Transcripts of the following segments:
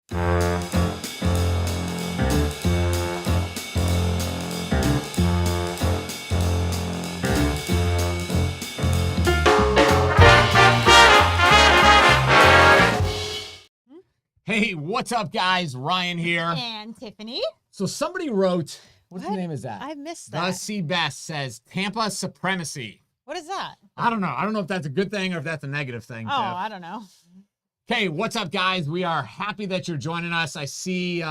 Hey, what's up, guys? Ryan here. And Tiffany. So somebody wrote, what name is that? I missed The that. C Best says Tampa supremacy. What is that? I don't know. I don't know if that's a good thing or if that's a negative thing. Oh, I don't know. Okay, what's up, guys? We are happy that you're joining us. I see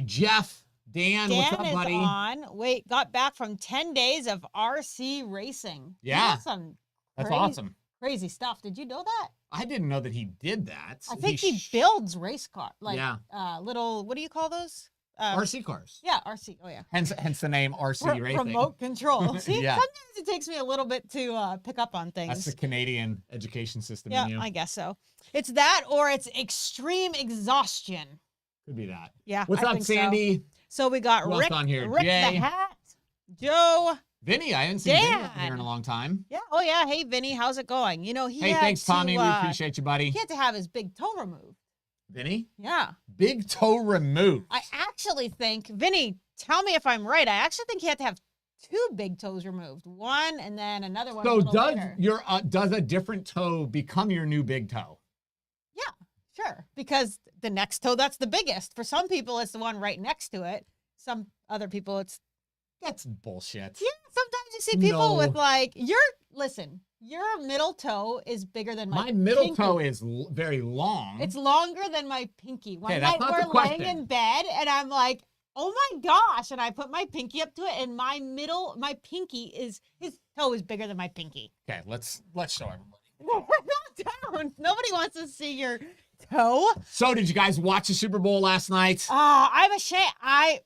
Jeff, Dan. What's up, buddy? On. Wait, got back from 10 days of RC racing. Yeah. That's awesome. Crazy stuff. Did you know that? I didn't know that he did that. I think he builds race car, like yeah. Little, what do you call those? RC cars. Yeah, RC. Oh, yeah. Hence the name RC Racing. Remote control. See, yeah. Sometimes it takes me a little bit to pick up on things. That's the Canadian education system yeah, in you. I guess so. It's that or it's extreme exhaustion. Could be that. Yeah. What's up, Sandy? So we got Who Rick else on here? Rick Jay. the Hat, Joe. Vinny, I haven't seen Vinny Dan. up here in a long time. Yeah. Oh, yeah. Hey, Vinny, how's it going? You know, Hey, thanks, Tommy. We appreciate you, buddy. He had to have his big toe removed. Vinny? Yeah. Big toe removed. I actually think, Vinny, tell me if I'm right. I actually think he had to have 2 big toes removed. One and then another one. So later. does a different toe become your new big toe? Yeah, sure. Because the next toe, that's the biggest. For some people, it's the one right next to it. Some other people, it's... That's bullshit. Yeah, sometimes you see people with like, your middle toe is bigger than my middle pinky. toe is very long. It's longer than my pinky. One night we're laying in bed and I'm like, oh my gosh. And I put my pinky up to it and my pinky his toe is bigger than my pinky. Okay, let's show everybody. Don't. Nobody wants to see your toe. So did you guys watch the Super Bowl last night? I'm ashamed. I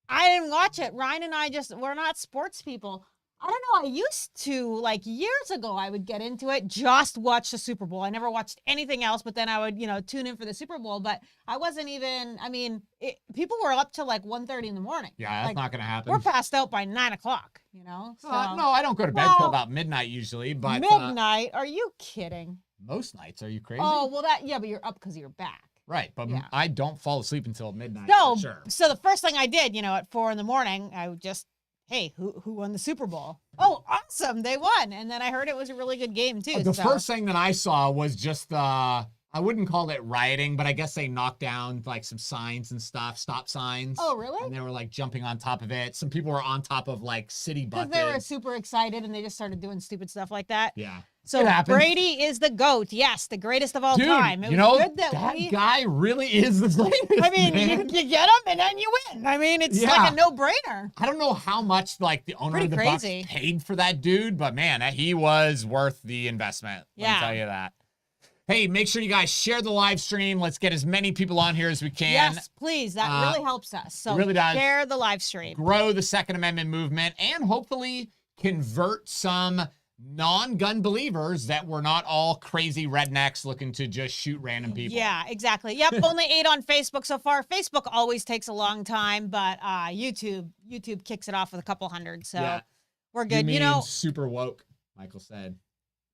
didn't watch it. Ryan and I we're not sports people. I don't know. I used to, like years ago, I would get into it, just watch the Super Bowl. I never watched anything else, but then I would, tune in for the Super Bowl. But I wasn't even, people were up till like 1:30 in the morning. Yeah, that's not going to happen. We're passed out by 9 o'clock, So, no, I don't go to bed till about midnight usually. But midnight? Are you kidding? Most nights. Are you crazy? Oh, well, but you're up because of your back. Right, but I don't fall asleep until midnight. No, for sure. So the first thing I did, at 4 in the morning, I would just, hey, who won the Super Bowl? Oh, awesome, they won. And then I heard it was a really good game too. The first thing that I saw was just I wouldn't call it rioting, but I guess they knocked down like some signs and stuff, stop signs. Oh, really? And they were like jumping on top of it. Some people were on top of like city buses. Because they were super excited and they just started doing stupid stuff like that. Yeah. So Brady is the GOAT. Yes, the greatest of all time. It was good that guy really is the greatest. I mean, you get him and then you win. I mean, it's like a no-brainer. I don't know how much like the owner of the Bucks paid for that dude, but man, he was worth the investment. Let me tell you that. Hey, make sure you guys share the live stream. Let's get as many people on here as we can. Yes, please. That really helps us. So really does. Share the live stream. Grow the Second Amendment movement and hopefully convert some non-gun believers that we're not all crazy rednecks looking to just shoot random people. Yeah, exactly. Yep, only 8 on Facebook so far. Facebook always takes a long time, but YouTube kicks it off with a couple hundred. So we're good. You mean super woke, Michael said.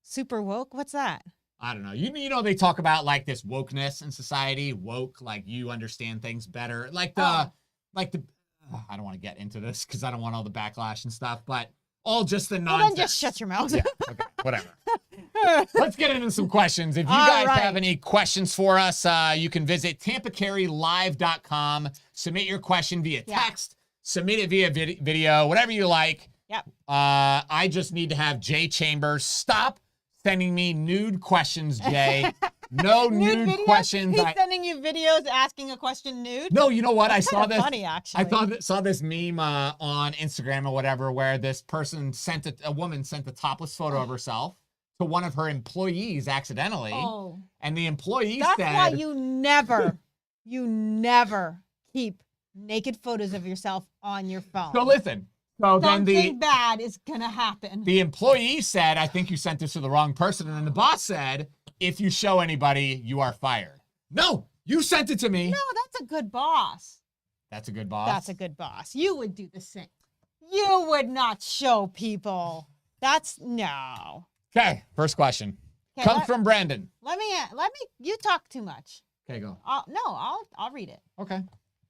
Super woke? What's that? I don't know. You know, they talk about like this wokeness in society. Woke, like you understand things better. Like I don't want to get into this because I don't want all the backlash and stuff, but all just the nonsense. Well, then just shut your mouth. Yeah, okay, whatever. Let's get into some questions. If you guys have any questions for us, you can visit tampacarrylive.com. Submit your question via text. Submit it via video, whatever you like. Yep. I just need to have Jay Chambers stop sending me nude questions, Jay. No nude questions. He's sending you videos asking a question nude? No, you know what? I saw this. Funny, actually. Saw this meme on Instagram or whatever where this person a woman sent a topless photo of herself to one of her employees accidentally. Oh. And the employee said... That's why you never keep naked photos of yourself on your phone. So listen. So something bad is going to happen. The employee said, I think you sent this to the wrong person. And then the boss said, if you show anybody, you are fired. No, you sent it to me. No, that's a good boss. That's a good boss? That's a good boss. You would do the same. You would not show people. No. Okay, first question. Comes from Brandon. You talk too much. Okay, go. I'll read it. Okay.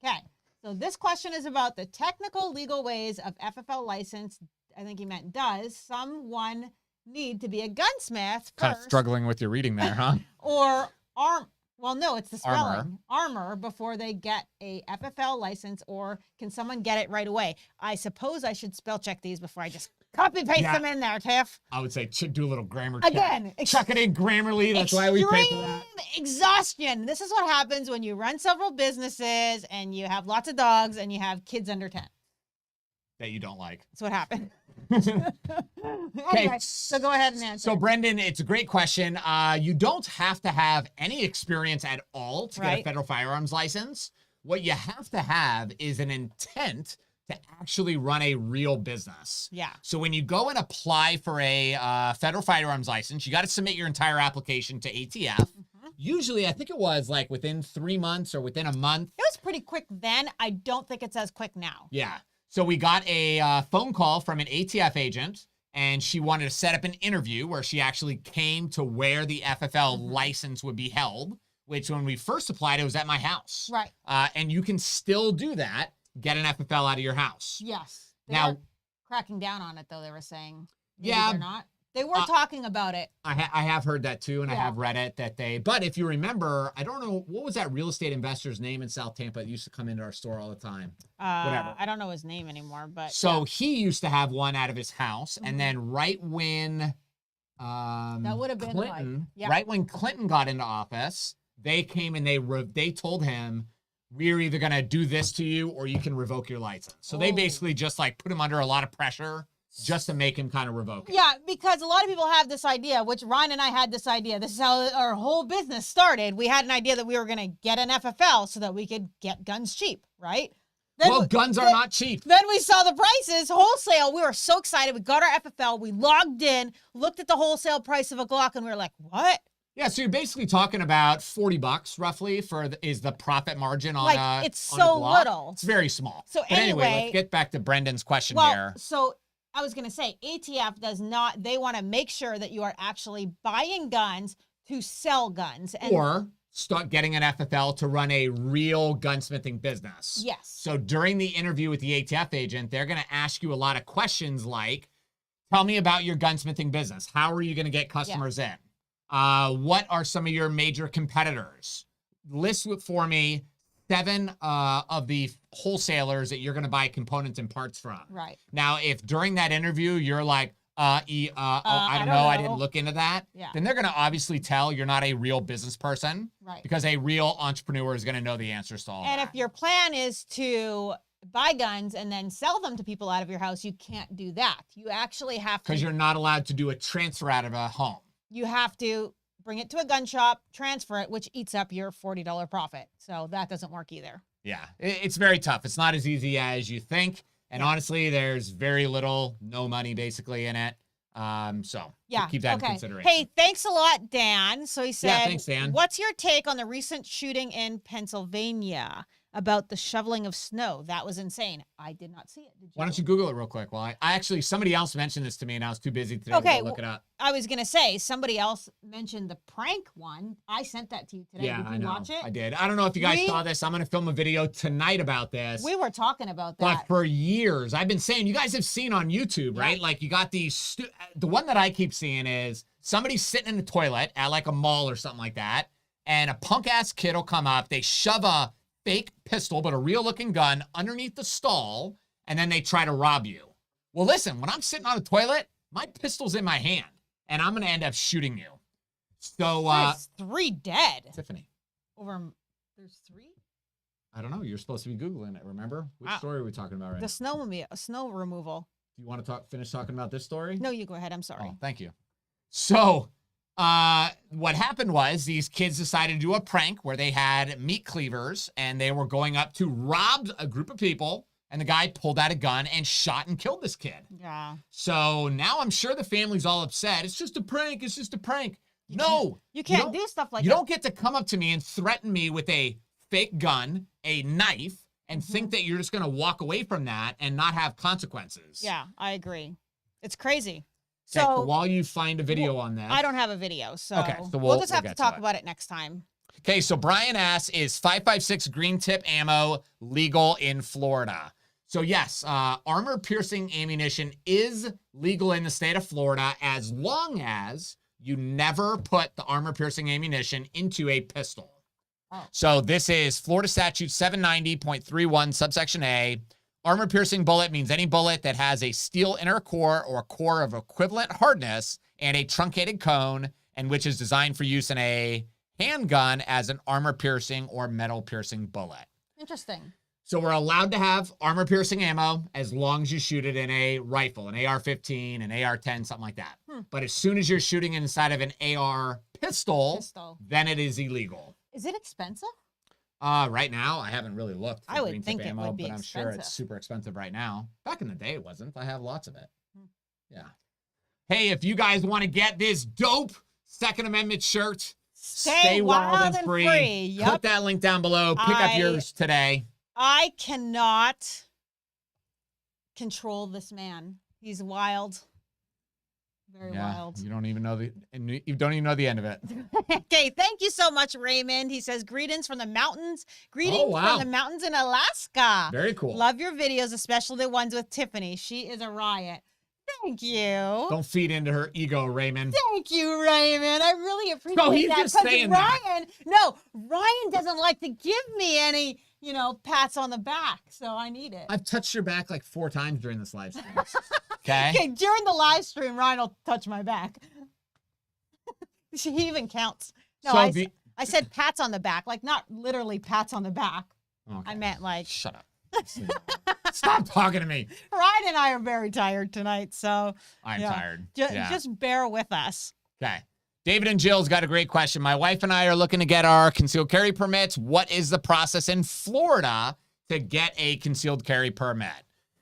Okay. So this question is about the technical legal ways of FFL license. I think he meant does someone need to be a gunsmith first? Kind of struggling with your reading there, huh? Or well, no, it's the spelling. Armor before they get a FFL license, or can someone get it right away? I suppose I should spell check these before I just copy paste them in there, Tiff. I would say do a little grammar check. Again, chuck it in Grammarly. That's why we pay for that. Exhaustion. This is what happens when you run several businesses and you have lots of dogs and you have kids under 10. That you don't like. That's what happened. Anyway, so go ahead and answer. So Brendan, it's a great question. You don't have to have any experience at all to get a federal firearms license. What you have to have is an intent to actually run a real business. Yeah. So when you go and apply for a federal firearms license, you got to submit your entire application to ATF. Mm-hmm. Usually, I think it was like within 3 months or within a month. It was pretty quick then. I don't think it's as quick now. Yeah. So we got a phone call from an ATF agent, and she wanted to set up an interview where she actually came to where the FFL license would be held, which when we first applied, it was at my house. Right. And you can still do that, get an FFL out of your house. Yes. Now, cracking down on it, though, they were saying. Maybe they're not. They were talking about it. I have heard that too, and I have read it but if you remember, I don't know, what was that real estate investor's name in South Tampa that used to come into our store all the time? Whatever. I don't know his name anymore, but. So he used to have one out of his house, and then right when that would have been Clinton, right when Clinton got into office, they came and they told him, we're either going to do this to you or you can revoke your license. So they basically just like put him under a lot of pressure just to make him kind of revoke it. Yeah, because a lot of people have this idea, which Ryan and I had this idea. This is how our whole business started. We had an idea that we were going to get an FFL so that we could get guns cheap, right? Well, guns are not cheap. Then we saw the prices, wholesale. We were so excited. We got our FFL. We logged in, looked at the wholesale price of a Glock, and we were like, what? Yeah, so you're basically talking about $40 roughly is the profit margin on like, it's so little. It's very small. So but anyway, let's get back to Brendan's question here. So I was going to say, ATF does not, they want to make sure that you are actually buying guns to sell guns. Or start getting an FFL to run a real gunsmithing business. Yes. So during the interview with the ATF agent, they're going to ask you a lot of questions like, tell me about your gunsmithing business. How are you going to get customers in? What are some of your major competitors? List for me 7 of the wholesalers that you're going to buy components and parts from. Right. Now, if during that interview you're like, I don't know, I didn't look into that, then they're going to obviously tell you're not a real business person. Right. Because a real entrepreneur is going to know the answers to all that. And if your plan is to buy guns and then sell them to people out of your house, you can't do that. You actually have to. Because you're not allowed to do a transfer out of a home. You have to bring it to a gun shop, transfer it, which eats up your $40 profit. So that doesn't work either. Yeah, it's very tough. It's not as easy as you think. And honestly, there's very little, no money basically in it. So keep that in consideration. Hey, thanks a lot, Dan. So he said, thanks, Dan. What's your take on the recent shooting in Pennsylvania about the shoveling of snow? That was insane. I did not see it. Did you? Why don't you Google it real quick? Well, I actually, somebody else mentioned this to me and I was too busy today to look it up. I was going to say, somebody else mentioned the prank one. I sent that to you today. Yeah, did you watch it? I did. I don't know if you guys saw this. I'm going to film a video tonight about this. We were talking about that. But for years, I've been saying, you guys have seen on YouTube, right? Like you got these, the one that I keep seeing is somebody sitting in the toilet at like a mall or something like that. And a punk ass kid will come up. They shove a fake pistol, but a real looking gun underneath the stall. And then they try to rob you. Well, listen, when I'm sitting on a toilet, my pistol's in my hand and I'm going to end up shooting you. So, there's 3 dead. Tiffany. There's 3? I don't know. You're supposed to be Googling it, remember? Which story are we talking about right now? The snow removal. Do you want to finish talking about this story? No, you go ahead. I'm sorry. Oh, thank you. So, what happened was these kids decided to do a prank where they had meat cleavers and they were going up to rob a group of people. And the guy pulled out a gun and shot and killed this kid. Yeah. So now I'm sure the family's all upset. It's just a prank. It's just a prank. You can't do stuff like that. You don't get to come up to me and threaten me with a fake gun, a knife, and think that you're just going to walk away from that and not have consequences. Yeah, I agree. It's crazy. So while you find a video on that. I don't have a video, so, okay, so we'll just have to talk about it next time. Okay, so Brian asks, is 5.56 green tip ammo legal in Florida? So yes, armor-piercing ammunition is legal in the state of Florida as long as you never put the armor-piercing ammunition into a pistol. Oh. So this is Florida Statute 790.31 subsection A. Armor-piercing bullet means any bullet that has a steel inner core or core of equivalent hardness and a truncated cone, and which is designed for use in a handgun as an armor-piercing or metal-piercing bullet. Interesting. So we're allowed to have armor-piercing ammo as long as you shoot it in a rifle, an AR-15, an AR-10, something like that. But as soon as you're shooting inside of an AR pistol, then it is illegal. Is it expensive? Right now, I haven't really looked for I would green think tip it ammo, would be but I'm sure expensive. it's super expensive right now. Back in the day, it wasn't. I have lots of it. Yeah. Hey, if you guys want to get this dope Second Amendment shirt, Stay wild and free. Yep. Click that link down below. Pick up yours today. I cannot control this man. He's wild. Very wild. You don't even know the end of it. Okay, thank you so much, Raymond. He says, greetings from the mountains. Greetings from the mountains in Alaska. Very cool. Love your videos, especially the ones with Tiffany. She is a riot. Thank you. Don't feed into her ego, Raymond. Thank you, Raymond. I really appreciate that. No, he's just saying Ryan, No, Ryan doesn't like to give me any, pats on the back, so I need it. I've touched your back like 4 times during this live stream. Okay? Okay, during the live stream, Ryan will touch my back. He even counts. No, So I said pats on the back, like not literally pats on the back. Okay. I meant like... Shut up. Stop talking to me. Ryan and I are very tired tonight, so... I'm tired. Just bear with us. Okay. David and Jill's got a great question. My wife and I are looking to get our concealed carry permits. What is the process in Florida to get a concealed carry permit?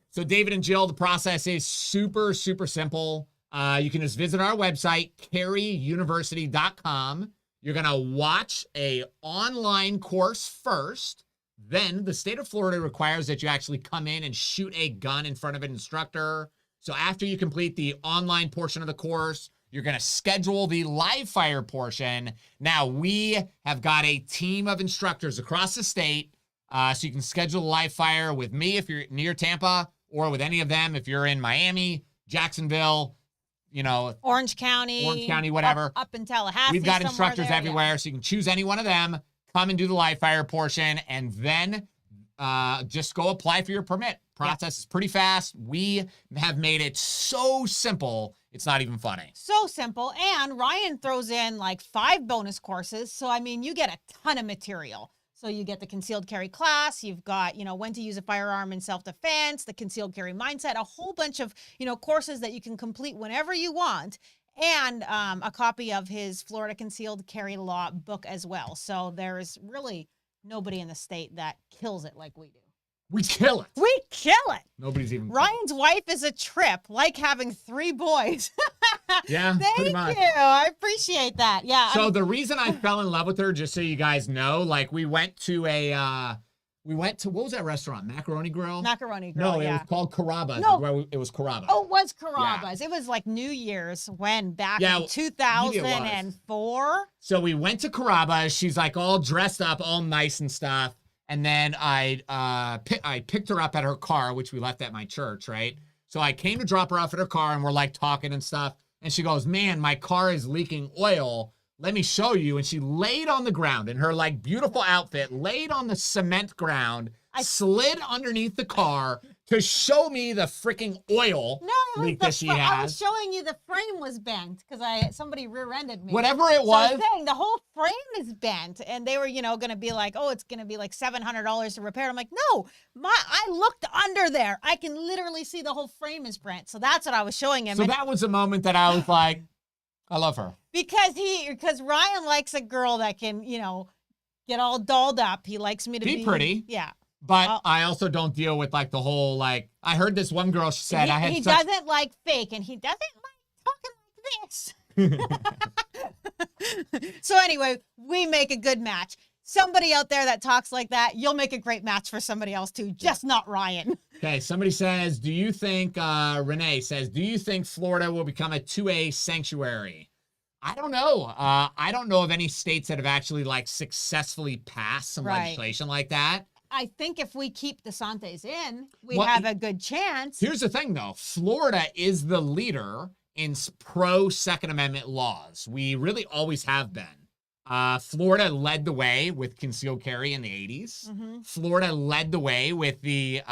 So David and Jill, the process is super, super simple. You can just visit our website, carryuniversity.com. You're going to watch a online course first. Then the state of Florida requires that you actually come in and shoot a gun in front of an instructor. So after you complete the online portion of the course, you're going to schedule the live fire portion. Now, we have got a team of instructors across the state. So you can schedule the live fire with me if you're near Tampa, or with any of them if you're in Miami, Jacksonville, Orange County, whatever. Up in Tallahassee. We've got instructors there, everywhere, so you can choose any one of them, come and do the live fire portion, and then just go apply for your permit. Process is pretty fast. We have made it so simple, it's not even funny. So simple. And Ryan throws in like 5 bonus courses. So, you get a ton of material. So you get the concealed carry class, you've got, when to use a firearm in self-defense, the concealed carry mindset, a whole bunch of, courses that you can complete whenever you want, and a copy of his Florida Concealed Carry Law book as well. So there's really nobody in the state that kills it like we do. We kill it. We kill it. Nobody's even. Ryan's wife is a trip, like having 3 boys. Yeah, pretty much. Thank you. I appreciate that. Yeah. So the reason I fell in love with her, just so you guys know, like we went to what was that restaurant? Macaroni Grill? Macaroni Grill, No, it was called Carrabba's. No. It was Carrabba's. Oh, it was Carrabba's. Yeah. It was like New Year's back in 2004. So we went to Carrabba's. She's like all dressed up, all nice and stuff. And then I picked her up at her car, which we left at my church, right? So I came to drop her off at her car, and we're like talking and stuff. And she goes, man, my car is leaking oil. Let me show you. And she laid on the ground in her like beautiful outfit, laid on the cement ground, slid underneath the car to show me the freaking oil leak that she has. I was showing you the frame was bent because somebody rear-ended me. Whatever it was. So I was saying the whole frame is bent, and they were, going to be like, oh, it's going to be like $700 to repair. I'm like, no, I looked under there. I can literally see the whole frame is bent. So that's what I was showing him. So that was a moment that I was like, I love her. Because Ryan likes a girl that can, get all dolled up. He likes me to be pretty. Yeah. But I also don't deal with like the whole I heard this one girl said he doesn't like fake, and he doesn't like talking like this. So anyway, we make a good match. Somebody out there that talks like that, you'll make a great match for somebody else too, just not Ryan. Okay, somebody says, Renee says, do you think Florida will become a 2A sanctuary? I don't know. I don't know of any states that have actually like successfully passed some legislation like that. I think if we keep DeSantis in, we have a good chance. Here's the thing, though. Florida is the leader in pro-Second Amendment laws. We really always have been. Florida led the way with concealed carry in the 80s. Florida led the way with the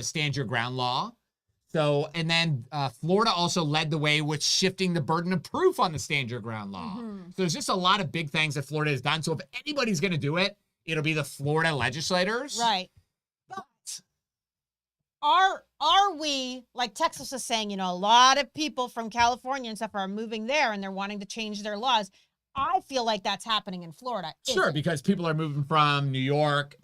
stand your ground law. So, and then Florida also led the way with shifting the burden of proof on the stand your ground law. So there's just a lot of big things that Florida has done. So if anybody's going to do it, it'll be the Florida legislators. Right. But are we, like Texas is saying, a lot of people from California and stuff are moving there and they're wanting to change their laws. I feel like that's happening in Florida. Sure, because people are moving from New York,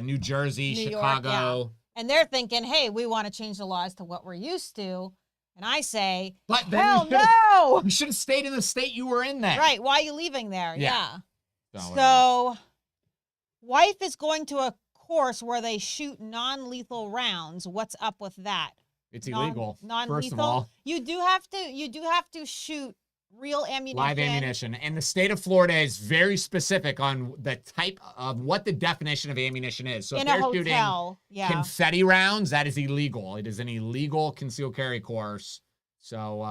New Jersey, Chicago. And they're thinking, hey, we want to change the laws to what we're used to. And I say, but then hell no! You should have stayed in the state you were in then. Right. Why are you leaving there? Yeah. So, wife is going to a course where they shoot non-lethal rounds. What's up with that? It's illegal. Non-lethal. First of all, you do have to shoot real ammunition. Live ammunition. And the state of Florida is very specific on the type of what the definition of ammunition is. So in if they're hotel, shooting confetti rounds, that is illegal. It is an illegal concealed carry course. So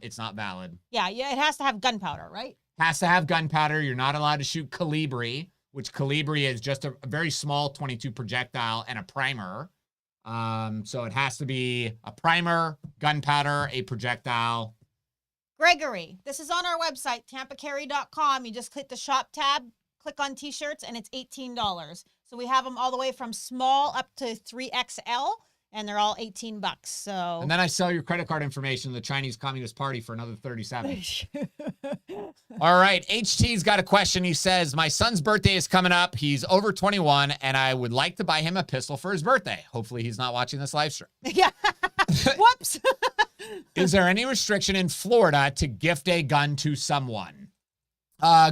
it's not valid. Yeah, it has to have gunpowder, right? Has to have gunpowder. You're not allowed to shoot colibri, which colibri is just a very small .22 projectile and a primer. So it has to be a primer, gunpowder, a projectile. Gregory, this is on our website, tampacarry.com. You just click the shop tab, click on t-shirts, and it's $18. So we have them all the way from small up to 3XL, and they're all $18. So. And then I sell your credit card information to the Chinese Communist Party for another $37. All right, HT's got a question. He says, my son's birthday is coming up. He's over 21, and I would like to buy him a pistol for his birthday. Hopefully he's not watching this live stream. Yeah. Whoops. Is there any restriction in Florida to gift a gun to someone?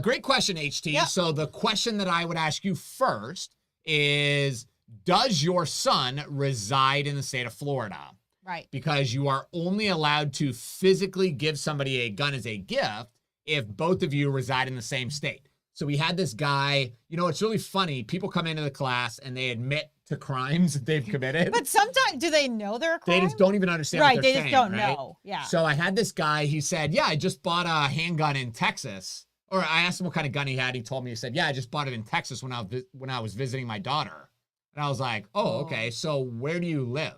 Great question, HT. Yep. So the question that I would ask you first is, does your son reside in the state of Florida? Right. Because you are only allowed to physically give somebody a gun as a gift if both of you reside in the same state. So we had this guy, it's really funny. People come into the class and they admit to crimes that they've committed. But sometimes, do they know they're a crime? They just don't even understand what they're saying. Right, they just don't know. Yeah. So I had this guy, he said, yeah, I just bought a handgun in Texas. Or I asked him what kind of gun he had. He told me, he said, yeah, I just bought it in Texas when I was visiting my daughter. And I was like, oh, okay, so where do you live?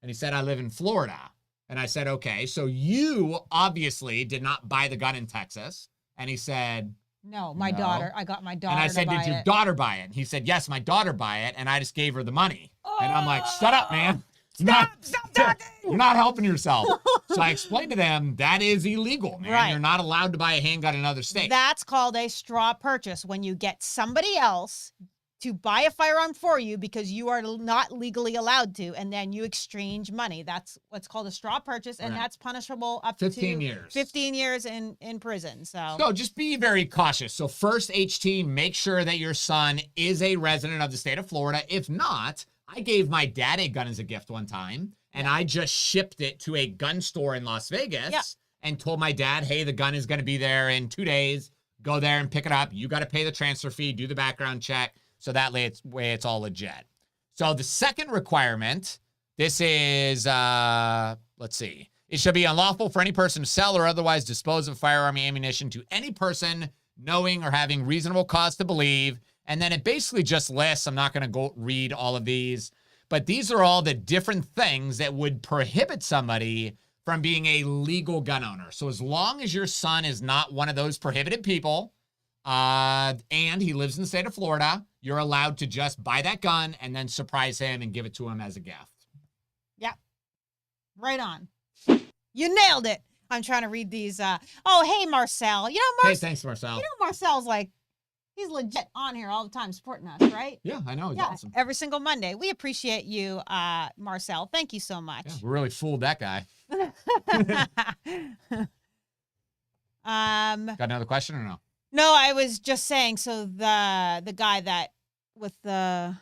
And he said, I live in Florida. And I said, okay, so you obviously did not buy the gun in Texas. And he said, no, my daughter. I got my daughter. And I said, did your daughter buy it? And he said, yes, my daughter buy it. And I just gave her the money. And I'm like, shut up, man. Stop talking. You're not helping yourself. So I explained to them, that is illegal, man. Right. You're not allowed to buy a handgun in another states. That's called a straw purchase, when you get somebody else to buy a firearm for you because you are not legally allowed to, and then you exchange money. That's what's called a straw purchase, and that's punishable up 15 to years. 15 years in prison. So just be very cautious. So first, HT, make sure that your son is a resident of the state of Florida. If not, I gave my dad a gun as a gift one time, and I just shipped it to a gun store in Las Vegas and told my dad, hey, the gun is going to be there in 2 days. Go there and pick it up. You got to pay the transfer fee, do the background check. So that way it's all legit. So the second requirement, this is, let's see. It shall be unlawful for any person to sell or otherwise dispose of firearm ammunition to any person knowing or having reasonable cause to believe. And then it basically just lists, I'm not going to go read all of these, but these are all the different things that would prohibit somebody from being a legal gun owner. So as long as your son is not one of those prohibited people, and he lives in the state of Florida, you're allowed to just buy that gun and then surprise him and give it to him as a gift. Yeah. Right on. You nailed it. I'm trying to read these. Oh, hey, Marcel. Hey, thanks, Marcel. Marcel's like, he's legit on here all the time supporting us, right? Yeah, I know. He's awesome. Every single Monday. We appreciate you, Marcel. Thank you so much. Yeah, we really fooled that guy. Got another question or no? No, I was just saying, so the guy that with I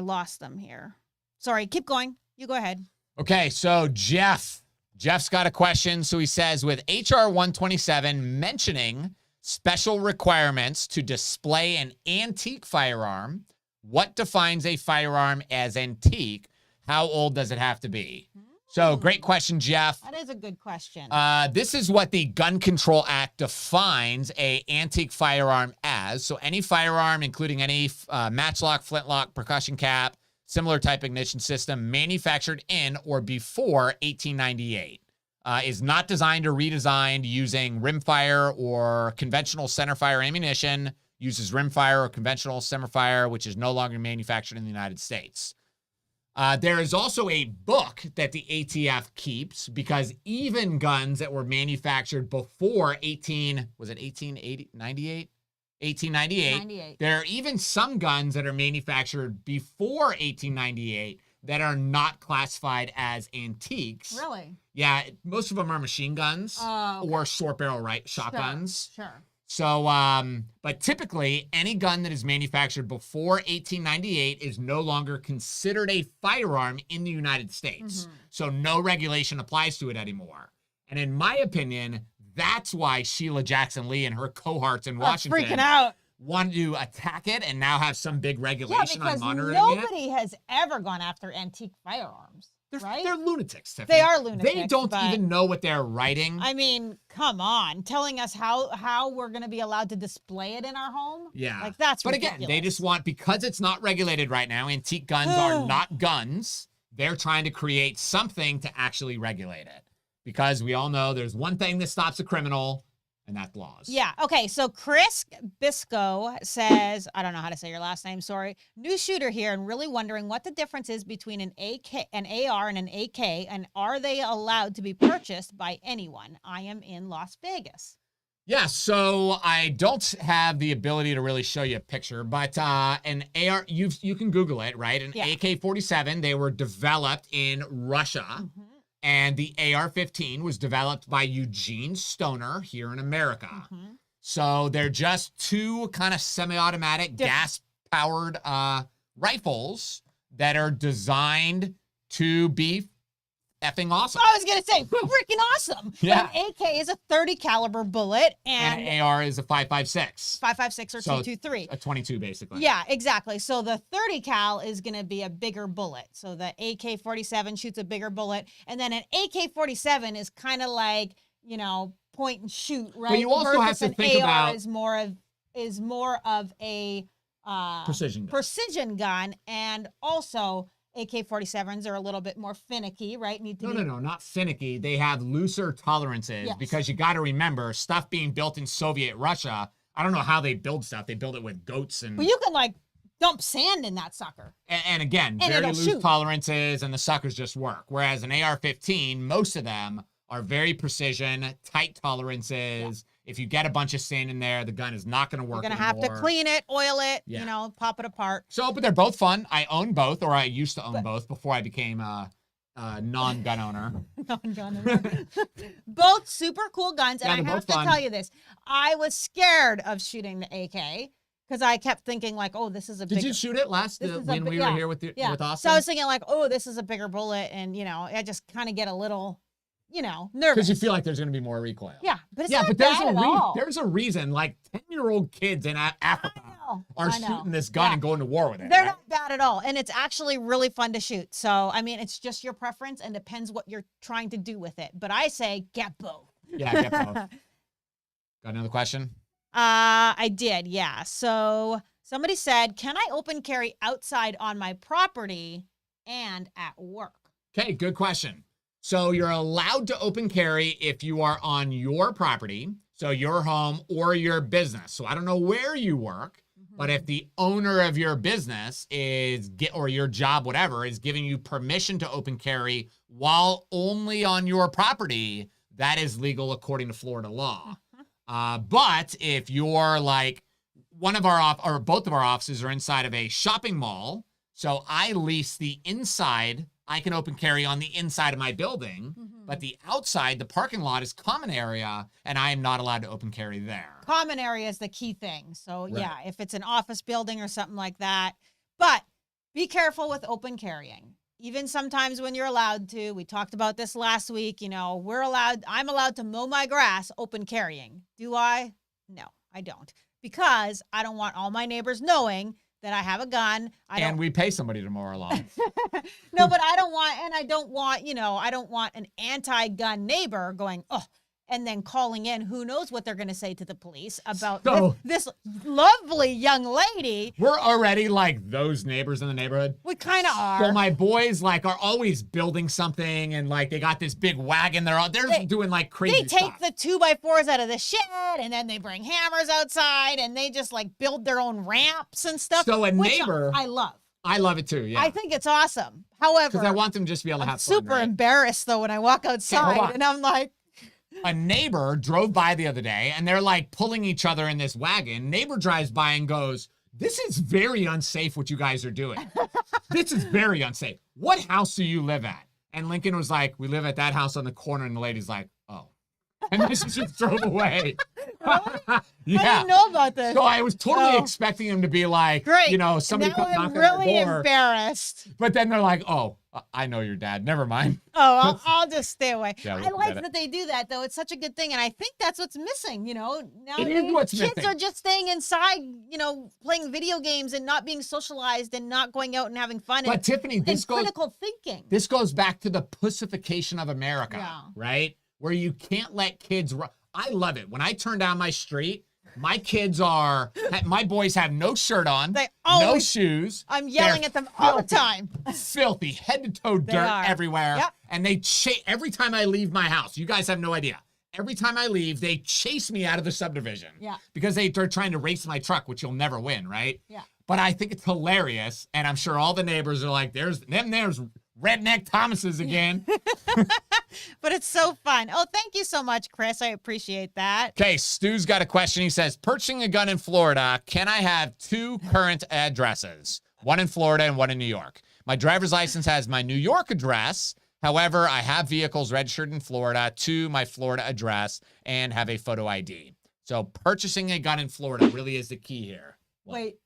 lost them here. Sorry, keep going. You go ahead. Okay, so Jeff Jeff's got a question. So he says, with HR 127 mentioning special requirements to display an antique firearm, what defines a firearm as antique? How old does it have to be? So great question, Jeff. That is a good question. This is what the Gun Control Act defines a antique firearm as. So any firearm, including any matchlock, flintlock, percussion cap, similar type ignition system manufactured in or before 1898, is not designed or redesigned using rimfire or conventional centerfire ammunition, uses rimfire or conventional centerfire, which is no longer manufactured in the United States. There is also a book that the ATF keeps because even guns that were manufactured before 1898, there are even some guns that are manufactured before 1898 that are not classified as antiques. Really? Yeah, most of them are machine guns or short barrel shotguns. Sure. So, but typically any gun that is manufactured before 1898 is no longer considered a firearm in the United States. So no regulation applies to it anymore. And in my opinion, that's why Sheila Jackson Lee and her cohorts in Washington freaking out. wanted to attack it and now have some big regulation on monitoring it. Nobody has ever gone after antique firearms. Right? They're lunatics, Tiffany. They are lunatics. They don't even know what they're writing. I mean, come on. Telling us how we're going to be allowed to display it in our home? Yeah. Like, that's ridiculous. But again, they just want, because it's not regulated right now, antique guns are not guns. They're trying to create something to actually regulate it. Because we all know there's one thing that stops a criminal, and that's laws. Yeah. Okay. So Chris Bisco says, I don't know how to say your last name. Sorry. New shooter here and really wondering what the difference is between an AR and an AK, and are they allowed to be purchased by anyone? I am in Las Vegas. Yeah. So I don't have the ability to really show you a picture, but an AR, you can Google it, right? An AK-47, they were developed in Russia. And the AR-15 was developed by Eugene Stoner here in America. So they're just two kind of semi-automatic gas-powered rifles that are designed to be effing awesome. I was going to say, freaking awesome. Yeah. An AK is a 30 caliber bullet and an AR is a 5.56. 5.56 or 2.23. A 22, basically. Yeah, exactly. So the 30 cal is going to be a bigger bullet. So the AK-47 shoots a bigger bullet. And then an AK-47 is kind of like, you know, point and shoot, right? But you also have to think about... is more of a precision gun. And also... AK-47s are a little bit more finicky, right? No, not finicky. They have looser tolerances because you got to remember, stuff being built in Soviet Russia, I don't know how they build stuff. They build it with goats and... But you can, like, dump sand in that sucker. And again, very loose tolerances, and the suckers just work. Whereas an AR-15, most of them are very precision, tight tolerances. If you get a bunch of sand in there, the gun is not going to work anymore. You're going to have to clean it, oil it, you know, pop it apart. So, but they're both fun. I own both, or I used to own both before I became a non-gun owner. Non-gun owner. Both super cool guns. And I have to tell you this. I was scared of shooting the AK because I kept thinking like, oh, this is a bigger... Did you shoot it when we were here with Austin? So I was thinking like, oh, this is a bigger bullet. And, you know, I just kind of get a little... you know, nervous. Because you feel like there's going to be more recoil. Yeah, but it's not bad at all. There's a reason, like 10-year-old kids in Africa are shooting this gun and going to war with it. They're not bad at all. And it's actually really fun to shoot. So, I mean, it's just your preference and depends what you're trying to do with it. But I say get both. Yeah, get both. Got another question? I did, yeah. So somebody said, can I open carry outside on my property and at work? Okay, good question. So you're allowed to open carry if you are on your property, so your home or your business. So I don't know where you work, but if the owner of your business or your job, whatever, is giving you permission to open carry while only on your property, that is legal according to Florida law. But if you're like both of our offices are inside of a shopping mall, so I lease the inside. I can open carry on the inside of my building, but the outside, the parking lot is common area, and I am not allowed to open carry there. Common area is the key thing. So yeah, if it's an office building or something like that, but be careful with open carrying. even sometimes when you're allowed to, we talked about this last week, I'm allowed to mow my grass open carrying. Do I? No, I don't. Because I don't want all my neighbors knowing that I have a gun. And we pay somebody to mow our lawn. No, but I don't want an anti-gun neighbor going, oh, and then calling in. Who knows what they're going to say to the police about this lovely young lady. We're already like those neighbors in the neighborhood. We kind of are. So my boys are always building something, and they got this big wagon. They're doing crazy stuff. They take the 2x4s out of the shed, and then they bring hammers outside, and they just build their own ramps and stuff. So a neighbor, I love. I love it too. Yeah, I think it's awesome. However, because I want them just to be able to have fun. Super embarrassed though when I walk outside, and I'm like. A neighbor drove by the other day, and they're pulling each other in this wagon. Neighbor drives by and goes, "This is very unsafe what you guys are doing. This is very unsafe. What house do you live at?" And Lincoln was like, "We live at that house on the corner." And the lady's like, "Oh." And then she just drove away. Really? Yeah. I didn't know about this. So I was totally expecting him to be like, great. Somebody come knock on I'm really our door. embarrassed. But then they're like, "Oh, I know your dad. Never mind." Oh, I'll just stay away. Yeah, I like that they do that, though. It's such a good thing. And I think that's what's missing, Now it is what's kids missing. are just staying inside, playing video games and not being socialized and not going out and having fun. But Tiffany, critical thinking. This goes back to the pussification of America, right? Where you can't let kids run. I love it. When I turn down my street, my boys have no shirt on, no shoes. I'm yelling at them all the time. Filthy, head to toe dirt everywhere. Yep. And every time I leave my house, you guys have no idea. Every time I leave, they chase me out of the subdivision. Yeah. Because they're trying to race my truck, which you'll never win, right? Yeah. But I think it's hilarious. And I'm sure all the neighbors are like, there's Redneck Thomases again. But it's so fun. Oh, thank you so much, Chris. I appreciate that. Okay, Stu's got a question. He says, purchasing a gun in Florida, can I have 2 current addresses? One in Florida and one in New York. My driver's license has my New York address. However, I have vehicles registered in Florida to my Florida address and have a photo ID. So purchasing a gun in Florida really is the key here. Wait,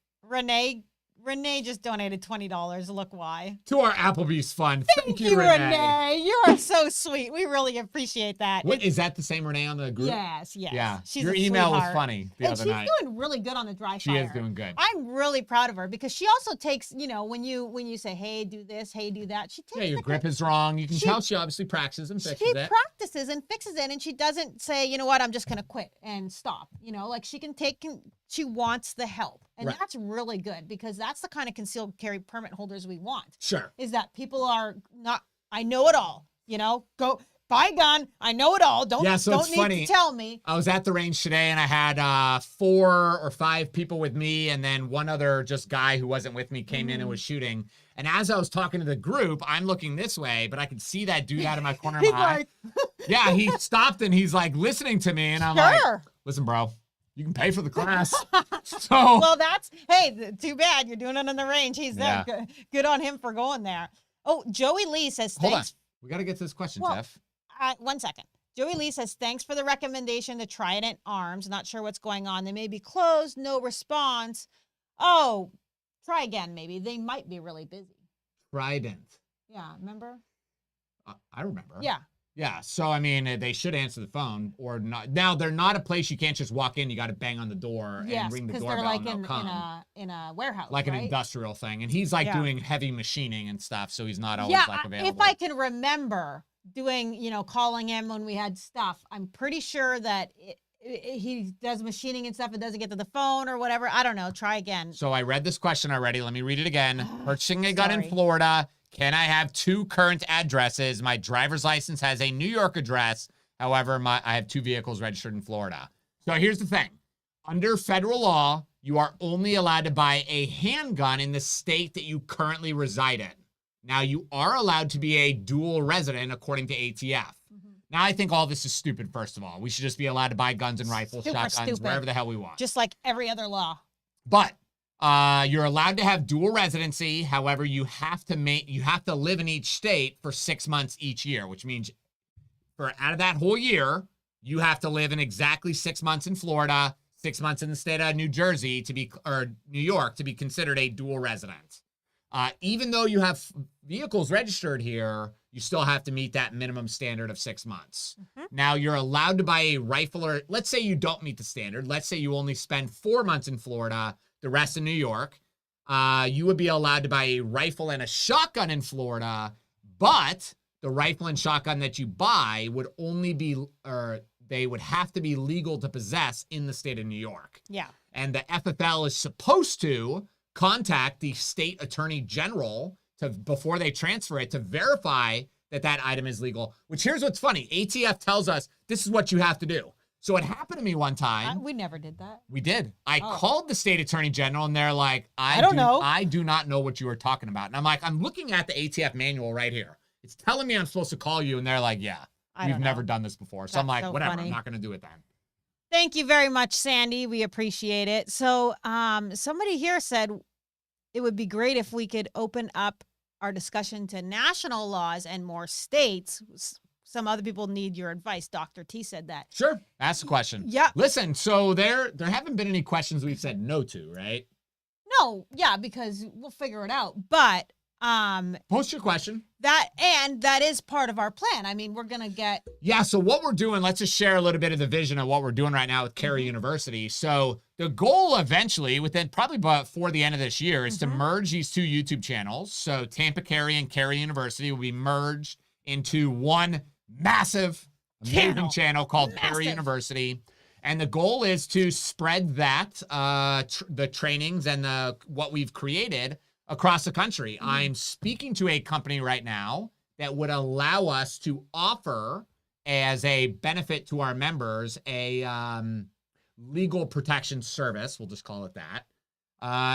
Renee just donated $20. Look why. To our Applebee's fund. Thank you, Renee. You are so sweet. We really appreciate that. Is that the same Renee on the group? Yes. Yeah. She's Your email was funny the other night. She's doing really good on the dry fire. She is doing good. I'm really proud of her because she also takes, when you say, hey, do this, hey, do that, she takes your grip is wrong. You can tell she obviously practices and fixes it. She practices and fixes it, and she doesn't say, you know what, I'm just going to quit and stop. She can take, she wants the help. And that's really good because that's the kind of concealed carry permit holders we want. Sure. Is that people are not, I know it all, go buy a gun. I know it all. Don't need to tell me. I was at the range today and I had 4 or 5 people with me. And then one other just guy who wasn't with me came in and was shooting. And as I was talking to the group, I'm looking this way, but I could see that dude out of my corner of my eye. Yeah, he stopped and he's listening to me. And I'm like, listen, bro. You can pay for the class. Well, too bad. You're doing it on the range. He's there. Good on him for going there. Oh, Joey Lee says, thanks. Hold on. We got to get to this question, Jeff. 1 second. Joey Lee says, thanks for the recommendation to Trident Arms. Not sure what's going on. They may be closed. No response. Oh, try again, maybe. They might be really busy. Trident. Yeah, remember? I remember. Yeah. Yeah, so I mean, they should answer the phone or not. Now they're not a place you can't just walk in. You got to bang on the door and ring the doorbell. Yes, because they're in a warehouse, like an industrial thing. And he's doing heavy machining and stuff, so he's not always available. If I can remember doing, calling him when we had stuff, I'm pretty sure that he does machining and stuff and doesn't get to the phone or whatever. I don't know. Try again. So I read this question already. Let me read it again. Purchasing a gun in Florida. Can I have 2 current addresses? My driver's license has a New York address. However, I have 2 vehicles registered in Florida. So here's the thing. Under federal law, you are only allowed to buy a handgun in the state that you currently reside in. Now, you are allowed to be a dual resident according to ATF. Now, I think all this is stupid, first of all. We should just be allowed to buy guns and rifles, shotguns, wherever the hell we want. Just like every other law. But you're allowed to have dual residency. However, you have to live in each state for 6 months each year, which means out of that whole year, you have to live in exactly 6 months in Florida, 6 months in the state of New Jersey or New York to be considered a dual resident. Even though you have vehicles registered here, you still have to meet that minimum standard of 6 months. Now, you're allowed to buy a rifle, or let's say you don't meet the standard. Let's say you only spend 4 months in Florida, the rest in New York. You would be allowed to buy a rifle and a shotgun in Florida, but the rifle and shotgun that you buy would only be, or they would have to be legal to possess in the state of New York. Yeah. And the FFL is supposed to contact the state attorney general before they transfer it to verify that item is legal, which here's what's funny. ATF tells us this is what you have to do. So it happened to me one time. We never did that. We did. I called the state attorney general and they're like, I do not know what you are talking about. And I'm like, I'm looking at the ATF manual right here. It's telling me I'm supposed to call you. And they're like, yeah, we've never done this before. So I'm like, whatever, funny. I'm not going to do it then. Thank you very much, Sandy. We appreciate it. So somebody here said it would be great if we could open up our discussion to national laws and more states. Some other people need your advice. Dr. T said that. Sure. Ask the question. Yeah. Listen, so there haven't been any questions we've said no to, right? No. Yeah, because we'll figure it out. But post your question. That is part of our plan. I mean, we're going to get. Yeah. So what we're doing, let's just share a little bit of the vision of what we're doing right now with Carey University. So the goal eventually, within probably before the end of this year, is to merge these two YouTube channels. So Tampa Carey and Carey University will be merged into one massive, amazing channel called Carey University. And the goal is to spread that, the trainings and what we've created across the country. I'm speaking to a company right now that would allow us to offer, as a benefit to our members, a legal protection service. We'll just call it that.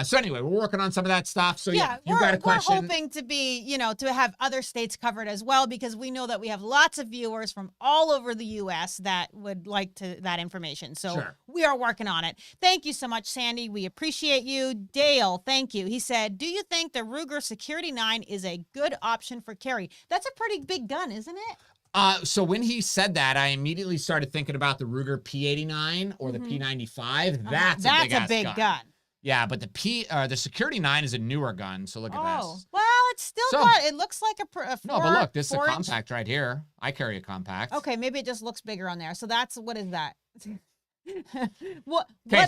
So anyway, we're working on some of that stuff. So yeah, you got a question. We're hoping to be, to have other states covered as well, because we know that we have lots of viewers from all over the U.S. that would like that information. So we are working on it. Thank you so much, Sandy. We appreciate you. Dale, thank you. He said, do you think the Ruger Security 9 is a good option for carry? That's a pretty big gun, isn't it? So when he said that, I immediately started thinking about the Ruger P89 or the P95. That's a big gun. Yeah, but the Security 9 is a newer gun, so look at this. Well, it's still got, it looks like a no, but look, this is a compact right here. I carry a compact. Okay, maybe it just looks bigger on there. So what is that? Okay,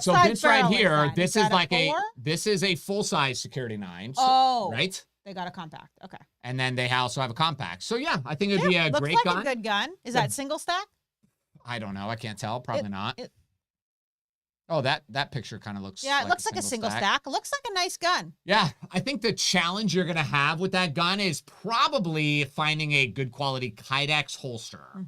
so this right here, this is a full-size Security 9. So, right? They got a compact. Okay. And then they also have a compact. So yeah, I think it'd be a great gun. Looks like a good gun. Is that single stack? I don't know. I can't tell. Probably not. Oh, that picture kind of looks. Yeah, it looks like a single stack. It looks like a nice gun. Yeah, I think the challenge you're gonna have with that gun is probably finding a good quality Kydex holster.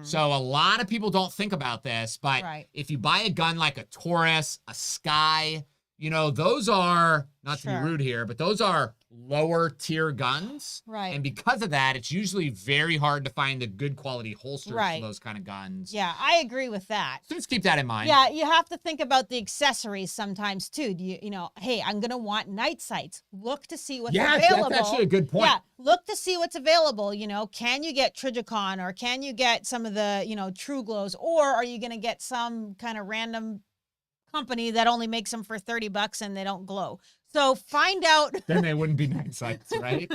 So a lot of people don't think about this, but if you buy a gun like a Taurus, a Sky, those are, not to be rude here, but those are lower tier guns. Right. And because of that, it's usually very hard to find the good quality holsters for those kind of guns. Yeah, I agree with that. So just keep that in mind. Yeah, you have to think about the accessories sometimes too. Hey, I'm going to want night sights. Look to see what's available. Yeah, that's actually a good point. Yeah, look to see what's available. Can you get Trijicon, or can you get some of the, True Glows, or are you going to get some kind of random company that only makes them for $30 and they don't glow? So find out. Then they wouldn't be night sights, right?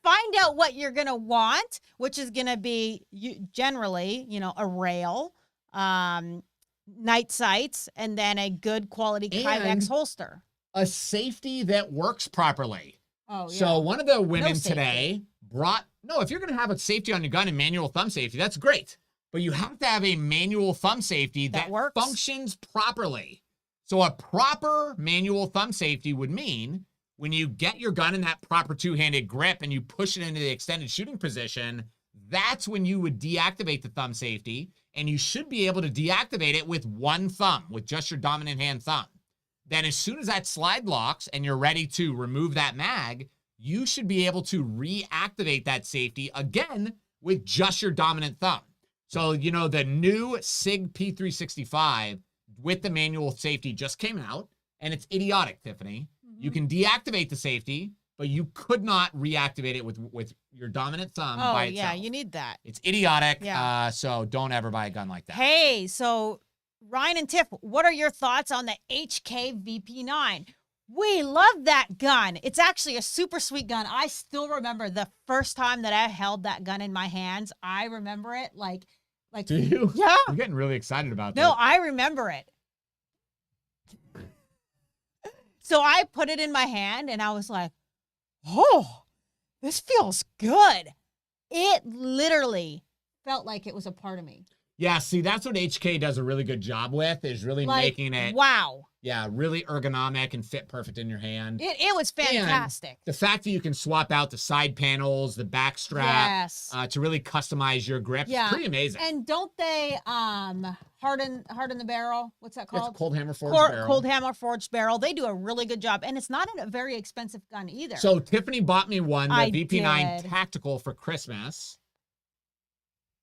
Find out what you're going to want, which is going to be generally, a rail, night sights, and then a good quality Kydex holster. A safety that works properly. Oh, yeah. So one of the women today if you're going to have a safety on your gun and manual thumb safety, that's great. But you have to have a manual thumb safety that works. Functions properly. So a proper manual thumb safety would mean when you get your gun in that proper two-handed grip and you push it into the extended shooting position, that's when you would deactivate the thumb safety, and you should be able to deactivate it with one thumb, with just your dominant hand thumb. Then as soon as that slide locks and you're ready to remove that mag, you should be able to reactivate that safety again with just your dominant thumb. So, the new SIG P365 with the manual safety just came out, and it's idiotic, Tiffany. You can deactivate the safety, but you could not reactivate it with your dominant thumb by itself. Yeah, you need that. It's idiotic, so don't ever buy a gun like that. Hey, so Ryan and Tiff, what are your thoughts on the HK VP9? We love that gun. It's actually a super sweet gun. I still remember the first time that I held that gun in my hands. I remember it like. Do you? Yeah. I'm getting really excited about No, this. I remember it. So I put it in my hand and I was like, oh, this feels good. It literally felt like it was a part of me. Yeah, see, that's what HK does a really good job with, is really making it, wow. yeah, really ergonomic and fit perfect in your hand. It was fantastic. And the fact that you can swap out the side panels, the back strap, to really customize your grip, is pretty amazing. And don't they harden the barrel? What's that called? It's cold hammer forged barrel. Cold hammer forged barrel. They do a really good job, and it's not a very expensive gun either. So Tiffany bought me one, the I VP9 did. Tactical, for Christmas.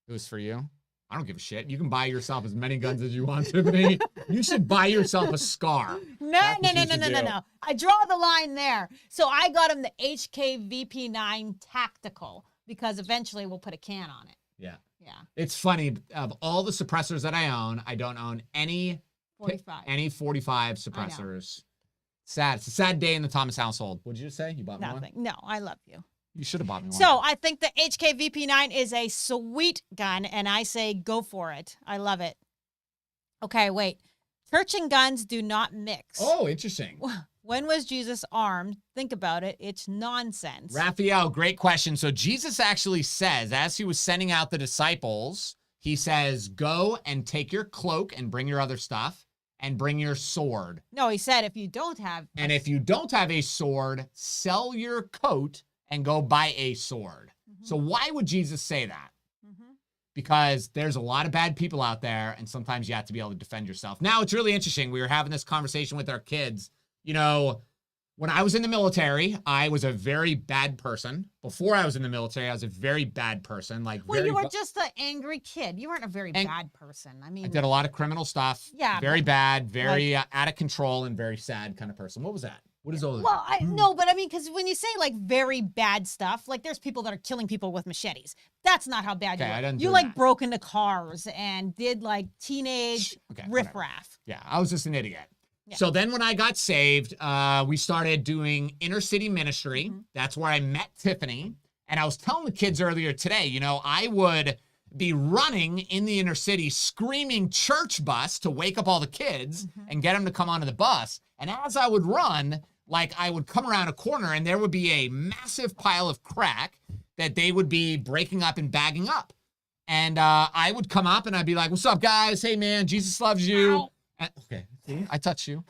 It was for you. I don't give a shit. You can buy yourself as many guns as you want, Tiffany. You should buy yourself a scar. No. I draw the line there. So I got him the HK VP9 Tactical because eventually we'll put a can on it. Yeah. Yeah. It's funny. Of all the suppressors that I own, I don't own any 45 suppressors. Sad. It's a sad day in the Thomas household. What'd you just say? You bought me one? Nothing. No, I love you. You should have bought me one. So I think the HK VP9 is a sweet gun, and I say go for it. I love it. Okay, wait. Church and guns do not mix. Oh, interesting. When was Jesus armed? Think about it. It's nonsense. Raphael, great question. So Jesus actually says, as he was sending out the disciples, he says, go and take your cloak and bring your other stuff and bring your sword. No, he said if you don't have... And if you don't have a sword, sell your coat and go buy a sword. Mm-hmm. So why would Jesus say that? Mm-hmm. Because there's a lot of bad people out there, and sometimes you have to be able to defend yourself. Now, it's really interesting. We were having this conversation with our kids. You know, when I was in the military, I was a very bad person. Before I was in the military, I was a very bad person. Well, you were just an angry kid. You weren't a very bad person. I mean, I did a lot of criminal stuff. Yeah. Very bad, very out of control, and very sad kind of person. What was that? What is all that? Well, no, but I mean, because when you say like very bad stuff, like there's people that are killing people with machetes. That's not how bad you are. You like broke into cars and did like teenage riffraff. Yeah, I was just an idiot. Yeah. So then when I got saved, we started doing inner city ministry. Mm-hmm. That's where I met Tiffany. And I was telling the kids earlier today, you know, I would be running in the inner city, screaming church bus to wake up all the kids and get them to come onto the bus. And as I would run, like I would come around a corner and there would be a massive pile of crack that they would be breaking up and bagging up. And I would come up and I'd be like, what's up, guys? Hey, man, Jesus loves you. And, okay, see, I touched you.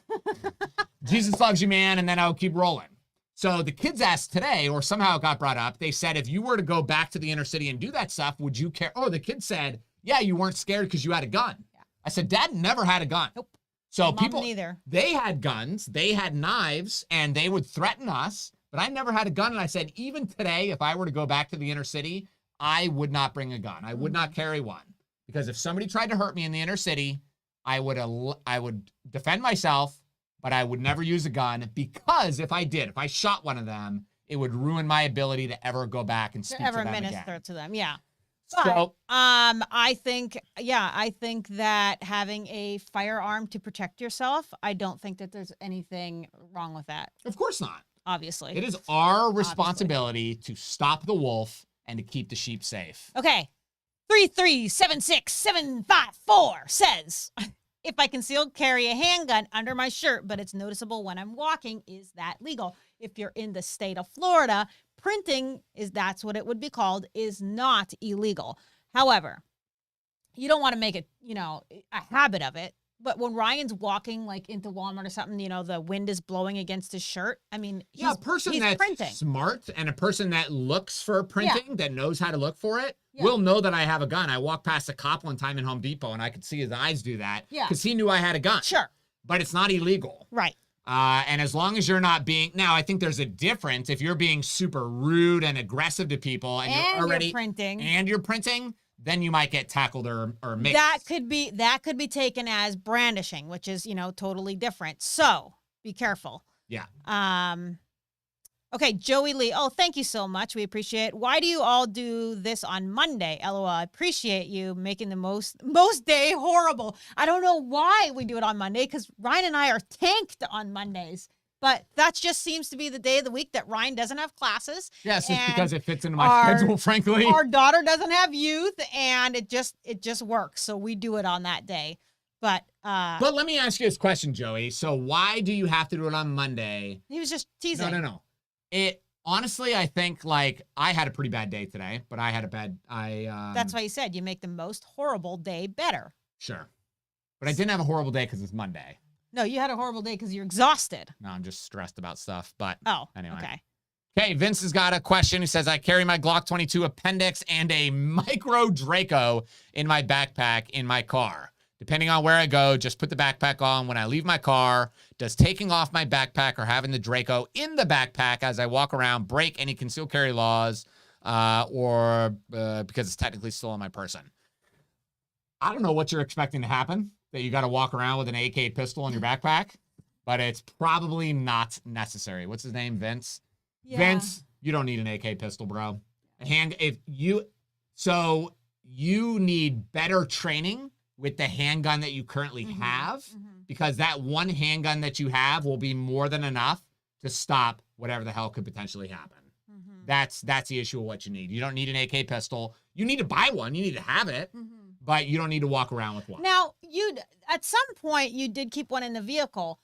Jesus loves you, man. And then I would keep rolling. So the kids asked today, or somehow it got brought up, they said, if you were to go back to the inner city and do that stuff, would you care? Oh, the kids said, yeah, you weren't scared because you had a gun. Yeah. I said, Dad never had a gun. Nope. So people, neither. They had guns, they had knives, and they would threaten us, but I never had a gun. And I said, even today, if I were to go back to the inner city, I would not bring a gun. I would not carry one. Because if somebody tried to hurt me in the inner city, I would defend myself, but I would never use a gun, because if I shot one of them, it would ruin my ability to ever go back and speak to them again. Minister to them, yeah. So, but, I think that having a firearm to protect yourself, I don't think that there's anything wrong with that. Of course not. Obviously. It is our responsibility to stop the wolf and to keep the sheep safe. Okay. 3376754 says, if I conceal carry a handgun under my shirt, but it's noticeable when I'm walking, is that legal? If you're in the state of Florida, printing that's what it would be called, is not illegal. However, you don't want to make it, a habit of it. But when Ryan's walking like into Walmart or something, the wind is blowing against his shirt. I mean, a person that's printing. Smart and a person that looks for printing, that knows how to look for it, will know that I have a gun. I walked past a cop one time in Home Depot and I could see his eyes do that because he knew I had a gun. Sure. But it's not illegal. Right. And as long as you're not being, now I think there's a difference if you're being super rude and aggressive to people and you're already printing, then you might get tackled or mixed. That could be taken as brandishing, which is, totally different. So be careful. Yeah. Okay, Joey Lee. Oh, thank you so much. We appreciate it. Why do you all do this on Monday? LOL. I appreciate you making the most day horrible. I don't know why we do it on Monday, because Ryan and I are tanked on Mondays. But that just seems to be the day of the week that Ryan doesn't have classes. Yes, it's because it fits into my schedule, frankly. Our daughter doesn't have youth, and it just works. So we do it on that day. But let me ask you this question, Joey. So why do you have to do it on Monday? He was just teasing. No. Honestly, I think like I had a pretty bad day today, but I had a bad. That's why you said you make the most horrible day better. Sure, but I didn't have a horrible day because it's Monday. No, you had a horrible day because you're exhausted. No, I'm just stressed about stuff. But anyway. Okay. Okay, Vince has got a question. He says, I carry my Glock 22 appendix and a micro Draco in my backpack in my car. Depending on where I go, just put the backpack on when I leave my car. Does taking off my backpack or having the Draco in the backpack as I walk around break any concealed carry laws or because it's technically still on my person? I don't know what you're expecting to happen, that you got to walk around with an AK pistol in your backpack, but it's probably not necessary. What's his name? Vince? Yeah. Vince, you don't need an AK pistol, bro. So you need better training with the handgun that you currently have, because that one handgun that you have will be more than enough to stop whatever the hell could potentially happen. That's the issue of what you need. You don't need an AK pistol. You need to buy one. You need to have it, but you don't need to walk around with one. Now, at some point, you did keep one in the vehicle.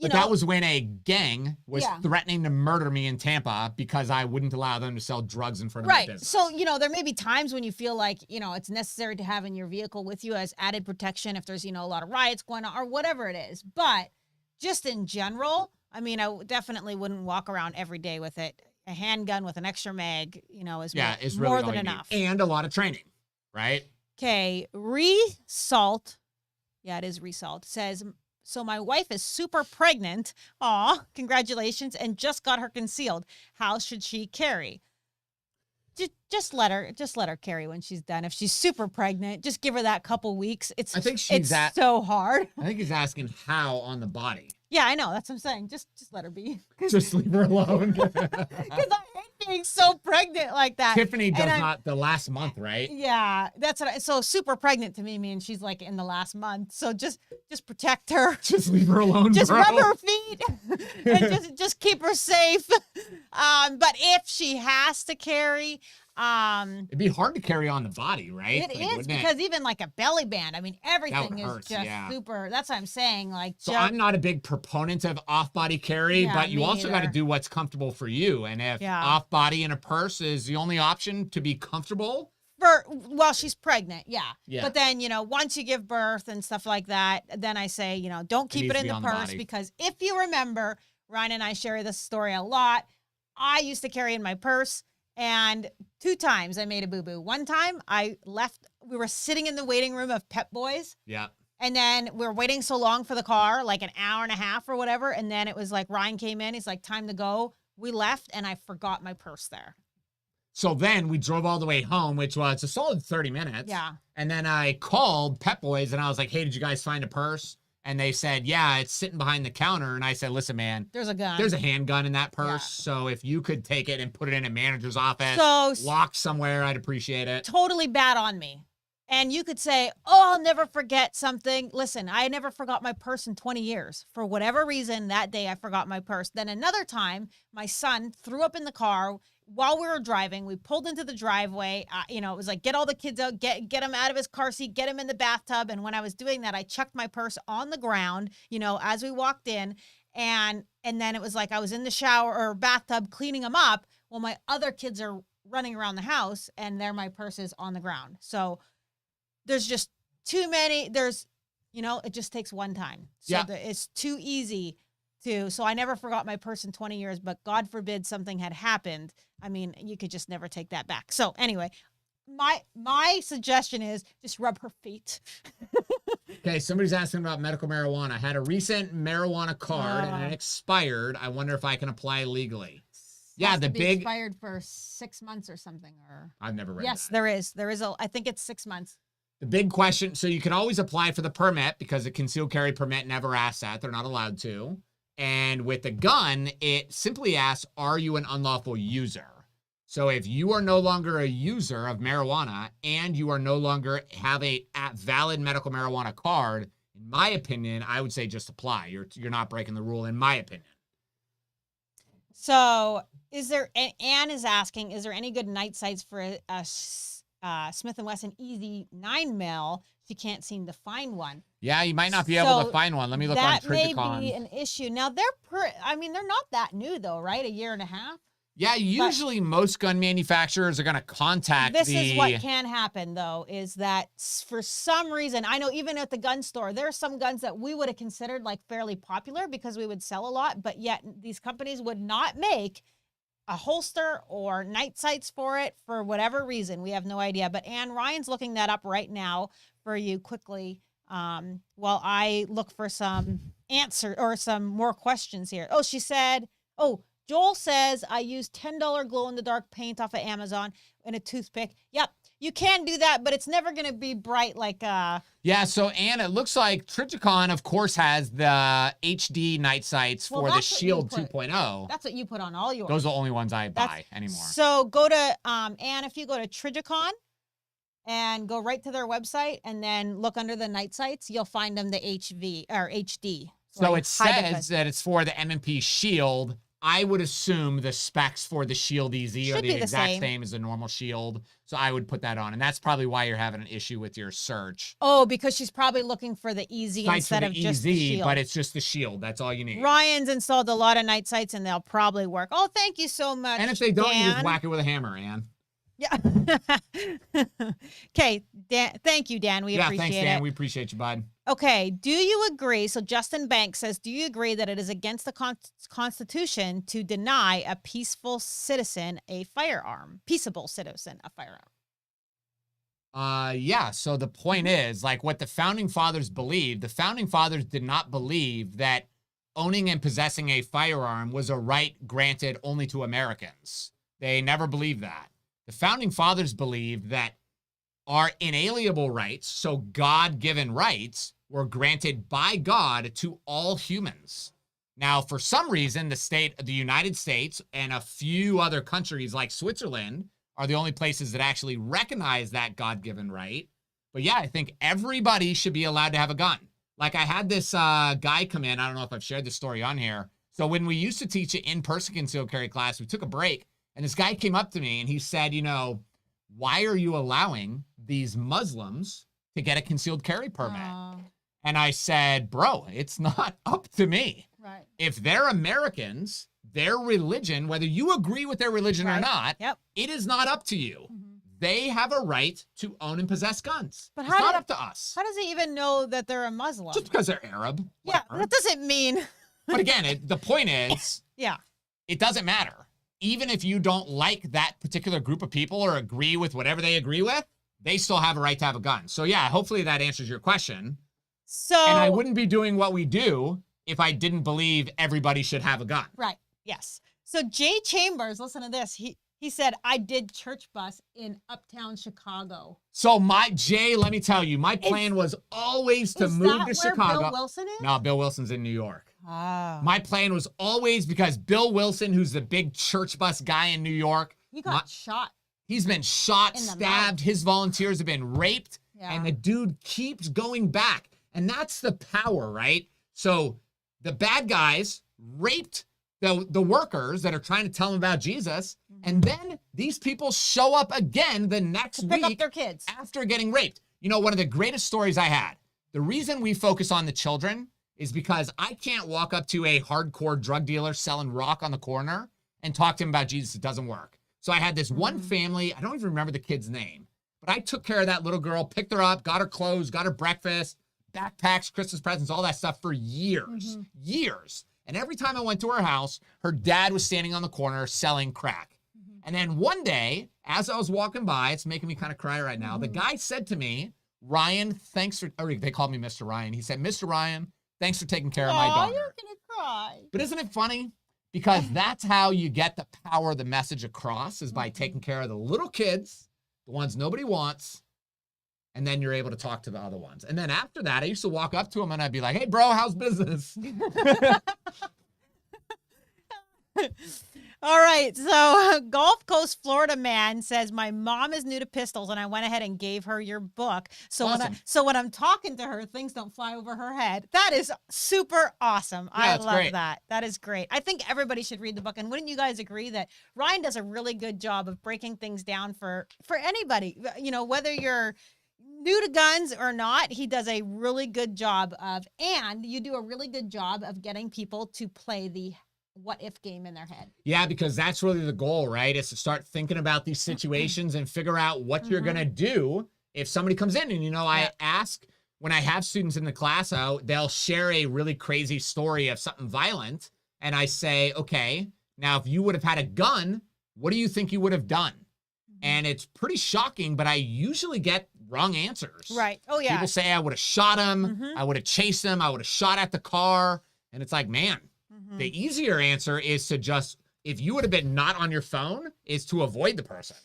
That was when a gang was threatening to murder me in Tampa because I wouldn't allow them to sell drugs in front of my business. So, there may be times when you feel like, it's necessary to have in your vehicle with you as added protection if there's, a lot of riots going on or whatever it is. But just in general, I definitely wouldn't walk around every day with it. A handgun with an extra mag, is really more than enough. And a lot of training, right? Okay, Resalt. Yeah, it is Resalt. Says, so my wife is super pregnant. Aw, congratulations, and just got her concealed. How should she carry? Just let her carry when she's done. If she's super pregnant, just give her that couple weeks. It's so hard. I think he's asking how on the body. Yeah, I know. That's what I'm saying. Just let her be. Just leave her alone. Because I hate being so pregnant like that. Tiffany does not the last month, right? Yeah, that's what. So super pregnant to me means she's like in the last month. So just protect her. Just leave her alone. Just bro. rub her feet and just keep her safe. But if she has to carry. It'd be hard to carry on the body, right? It is because even like a belly band, everything is just super. That's what I'm saying. So I'm not a big proponent of off-body carry, but you also got to do what's comfortable for you. And if off-body in a purse is the only option to be comfortable. While she's pregnant, yeah. But then, once you give birth and stuff like that, then I say, don't keep it in the purse because if you remember, Ryan and I share this story a lot. I used to carry in my purse. And 2 times I made a boo-boo. One time we were sitting in the waiting room of Pep Boys. Yeah. And then we were waiting so long for the car, like an hour and a half or whatever. And then it was like Ryan came in. He's like, time to go. We left and I forgot my purse there. So then we drove all the way home, which was a solid 30 minutes. Yeah. And then I called Pep Boys and I was like, hey, did you guys find a purse? And they said, yeah, it's sitting behind the counter. And I said, listen, man, there's a gun. There's a handgun in that purse. Yeah. So if you could take it and put it in a manager's office, locked somewhere, I'd appreciate it. Totally bad on me. And you could say, oh, I'll never forget something. Listen, I never forgot my purse in 20 years. For whatever reason, that day I forgot my purse. Then another time, my son threw up in the car while we were driving. We pulled into the driveway. It was like, get all the kids out, get him out of his car seat, get him in the bathtub. And when I was doing that, I chucked my purse on the ground, as we walked in. And then it was like I was in the shower or bathtub cleaning them up while my other kids are running around the house and my purse is on the ground. So there's just too many. It just takes one time. So it's too easy so I never forgot my purse in 20 years, but God forbid something had happened. You could just never take that back. So anyway, my suggestion is just rub her feet. Okay, somebody's asking about medical marijuana. I had a recent marijuana card and it expired. I wonder if I can apply legally. Yeah, the big expired for 6 months or something. Or I've never read Yes, that. there is. I think it's 6 months. The big question, so you can always apply for the permit because a concealed carry permit never asks that. They're not allowed to. And with the gun, it simply asks, are you an unlawful user? So if you are no longer a user of marijuana and you are no longer have a valid medical marijuana card, in my opinion, I would say just apply. You're not breaking the rule, in my opinion. So Anne is asking, is there any good night sights for a Smith & Wesson Easy 9mm? She can't seem to find one. Yeah, you might not be able to find one. Let me look on Triticon. That may be an issue. Now, they're not that new, though, right? A year and a half? Yeah, usually most gun manufacturers are going to contact This is what can happen, though, is that for some reason, I know even at the gun store, there are some guns that we would have considered like fairly popular because we would sell a lot, but yet these companies would not make a holster or night sights for it for whatever reason. We have no idea. But Anne, Ryan's looking that up right now for you quickly while I look for some answer or some more questions here. Oh, she said, Joel says, I used $10 glow-in-the-dark paint off of Amazon and a toothpick. Yep, you can do that, but it's never going to be bright like... Yeah, so, Anne, it looks like Triticon, of course, has the HD night sights for the Shield 2.0. That's what you put on all yours. Those are the only ones I buy anymore. So go to, Anne, if you go to Triticon and go right to their website and then look under the night sights, you'll find them the HD. So it says that it's for the M&P Shield. I would assume the specs for the Shield EZ are the exact same as the normal Shield. So I would put that on. And that's probably why you're having an issue with your search. Oh, because she's probably looking for the EZ instead of just the Shield. But it's just the Shield. That's all you need. Ryan's installed a lot of night sights and they'll probably work. Oh, thank you so much, And if they don't, Dan. you just whack it with a hammer, Ann. Yeah. Okay, Dan. Thank you, Dan. We appreciate it. Yeah, thanks, Dan. We appreciate you, bud. Okay, do you agree? So Justin Banks says, do you agree that it is against the Constitution to deny a peaceful citizen a firearm? Peaceable citizen a firearm. Yeah, so the point is, like what the Founding Fathers believed, the Founding Fathers did not believe that owning and possessing a firearm was a right granted only to Americans. They never believed that. The Founding Fathers believed that our inalienable rights, so God-given rights, were granted by God to all humans. Now, for some reason, the United States and a few other countries like Switzerland are the only places that actually recognize that God-given right. But yeah, I think everybody should be allowed to have a gun. Like I had this guy come in. I don't know if I've shared this story on here. So when we used to teach an in-person concealed carry class, we took a break. And this guy came up to me and he said, why are you allowing these Muslims to get a concealed carry permit? And I said, bro, it's not up to me. Right. If they're Americans, their religion, whether you agree with their religion or not, it is not up to you. Mm-hmm. They have a right to own and possess guns. But it's not up to us. How does he even know that they're a Muslim? Just because they're Arab. Yeah, that doesn't mean... But again, the point is, it doesn't matter. Even if you don't like that particular group of people or agree with whatever they agree with, they still have a right to have a gun. So yeah, hopefully that answers your question. And I wouldn't be doing what we do if I didn't believe everybody should have a gun. Right, yes. So Jay Chambers, listen to this. He said, I did church bus in uptown Chicago. So Jay, let me tell you, my plan was always to move to Chicago. Bill Wilson is? No, Bill Wilson's in New York. Oh. My plan was always because Bill Wilson, who's the big church bus guy in New York. He got shot. He's been shot, stabbed. His volunteers have been raped. Yeah. And the dude keeps going back. And that's the power, right? So the bad guys raped the workers that are trying to tell them about Jesus. Mm-hmm. And then these people show up again the next week. Pick up their kids. After getting raped. One of the greatest stories I had. The reason we focus on the children is because I can't walk up to a hardcore drug dealer selling rock on the corner and talk to him about Jesus. It doesn't work. So I had this one family, I don't even remember the kid's name, but I took care of that little girl, picked her up, got her clothes, got her breakfast, backpacks, Christmas presents, all that stuff for years. And every time I went to her house, her dad was standing on the corner selling crack. And then one day, as I was walking by, it's making me kind of cry right now, the guy said to me, Ryan, they called me Mr. Ryan. He said, Mr. Ryan, thanks for taking care of my daughter. You're going to cry. But isn't it funny? Because that's how you get the power of the message across is by taking care of the little kids, the ones nobody wants, and then you're able to talk to the other ones. And then after that, I used to walk up to him and I'd be like, hey, bro, how's business? All right. So, Gulf Coast, Florida man says, my mom is new to pistols, and I went ahead and gave her your book. So Awesome. when I'm talking to her, things don't fly over her head. That is super awesome. Yeah, I that's love great. that. That is great. I think everybody should read the book. And wouldn't you guys agree that Ryan does a really good job of breaking things down for anybody? You know, whether you're new to guns or not, he does a really good job of, and you do a really good job of getting people to play the what if game in their head. Yeah, because that's really the goal, right? Is to start thinking about these situations and figure out what you're going to do if somebody comes in. And, I ask when I have students in the class out, they'll share a really crazy story of something violent. And I say, okay, now if you would have had a gun, what do you think you would have done? And it's pretty shocking, but I usually get wrong answers. Right. Oh, yeah. People say I would have shot him. I would have chased him. I would have shot at the car. And it's like, man, the easier answer is to just, if you would have been not on your phone, is to avoid the person.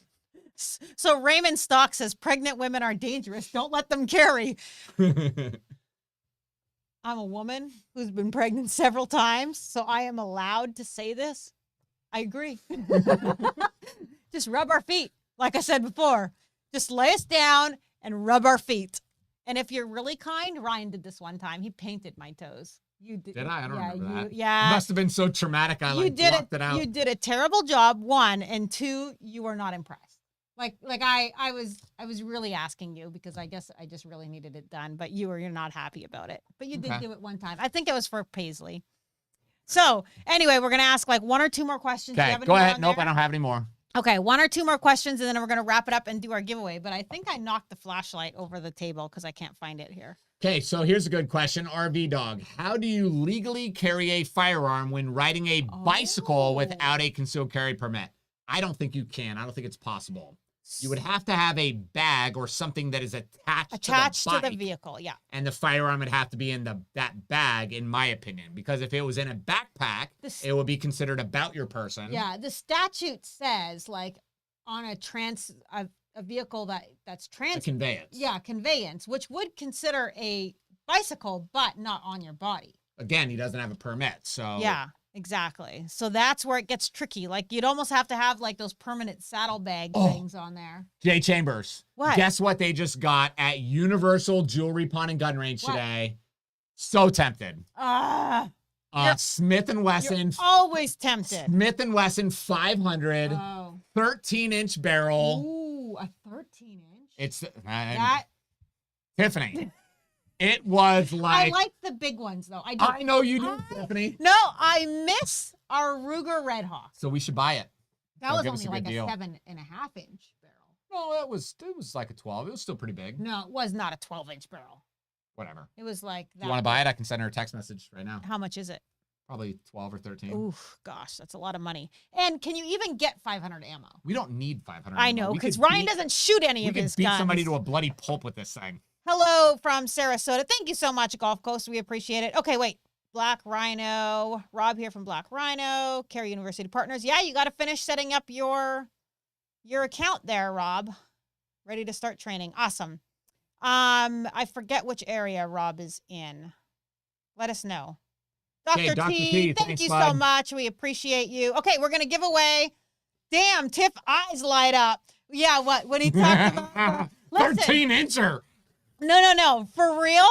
So Raymond Stock says, pregnant women are dangerous. Don't let them carry. I'm a woman who's been pregnant several times, so I am allowed to say this. I agree. Just rub our feet. Like I said before, just lay us down and rub our feet. And if you're really kind, Ryan did this one time. He painted my toes. You did. Did I? I don't remember that. Yeah. It must have been so traumatic. I blocked it out. You did a terrible job, one, and two, you were not impressed. Like I was really asking you because I guess I just really needed it done, but you're not happy about it. But you did do it one time. I think it was for Paisley. So anyway, we're gonna ask like one or two more questions. Okay, go ahead. Nope, I don't have any more. Okay, one or two more questions, and then we're going to wrap it up and do our giveaway. But I think I knocked the flashlight over the table because I can't find it here. Okay, so here's a good question. RV Dog, how do you legally carry a firearm when riding a bicycle without a concealed carry permit? I don't think you can. I don't think it's possible. You would have to have a bag or something that is attached to the vehicle, yeah. And the firearm would have to be in that bag, in my opinion, because if it was in a backpack, it would be considered about your person. Yeah, the statute says like on a vehicle that's a conveyance. Yeah, conveyance, which would consider a bicycle, but not on your body. Again, he doesn't have a permit, so yeah. Exactly. So that's where it gets tricky. Like you'd almost have to have like those permanent saddlebag things on there. Jay Chambers. What? Guess what they just got at Universal Jewelry Pawn and Gun Range today? So tempted. Smith & Wesson. You're always tempted. Smith & Wesson 500, 13-inch barrel. Ooh, a 13-inch? It's Tiffany. It was like... I like the big ones, though. I know you do, Tiffany. No, I miss our Ruger Red Hawk. So we should buy it. That was only like a 7.5-inch barrel. No, it was like a 12. It was still pretty big. No, it was not a 12-inch barrel. Whatever. It was like that. You want to buy it? I can send her a text message right now. How much is it? Probably 12 or 13. Oof, gosh, that's a lot of money. And can you even get 500 ammo? We don't need 500 I know, because Ryan doesn't shoot any of his guns. We could beat somebody to a bloody pulp with this thing. Hello from Sarasota. Thank you so much, Gulf Coast. We appreciate it. Okay, wait. Black Rhino. Rob here from Black Rhino. Cary University Partners. Yeah, you got to finish setting up your account there, Rob. Ready to start training. Awesome. I forget which area Rob is in. Let us know. Dr. T, thank you so much. We appreciate you. Okay, we're going to give away. Damn, Tiff eyes light up. Yeah, what? When he talked about 13-incher. No. For real,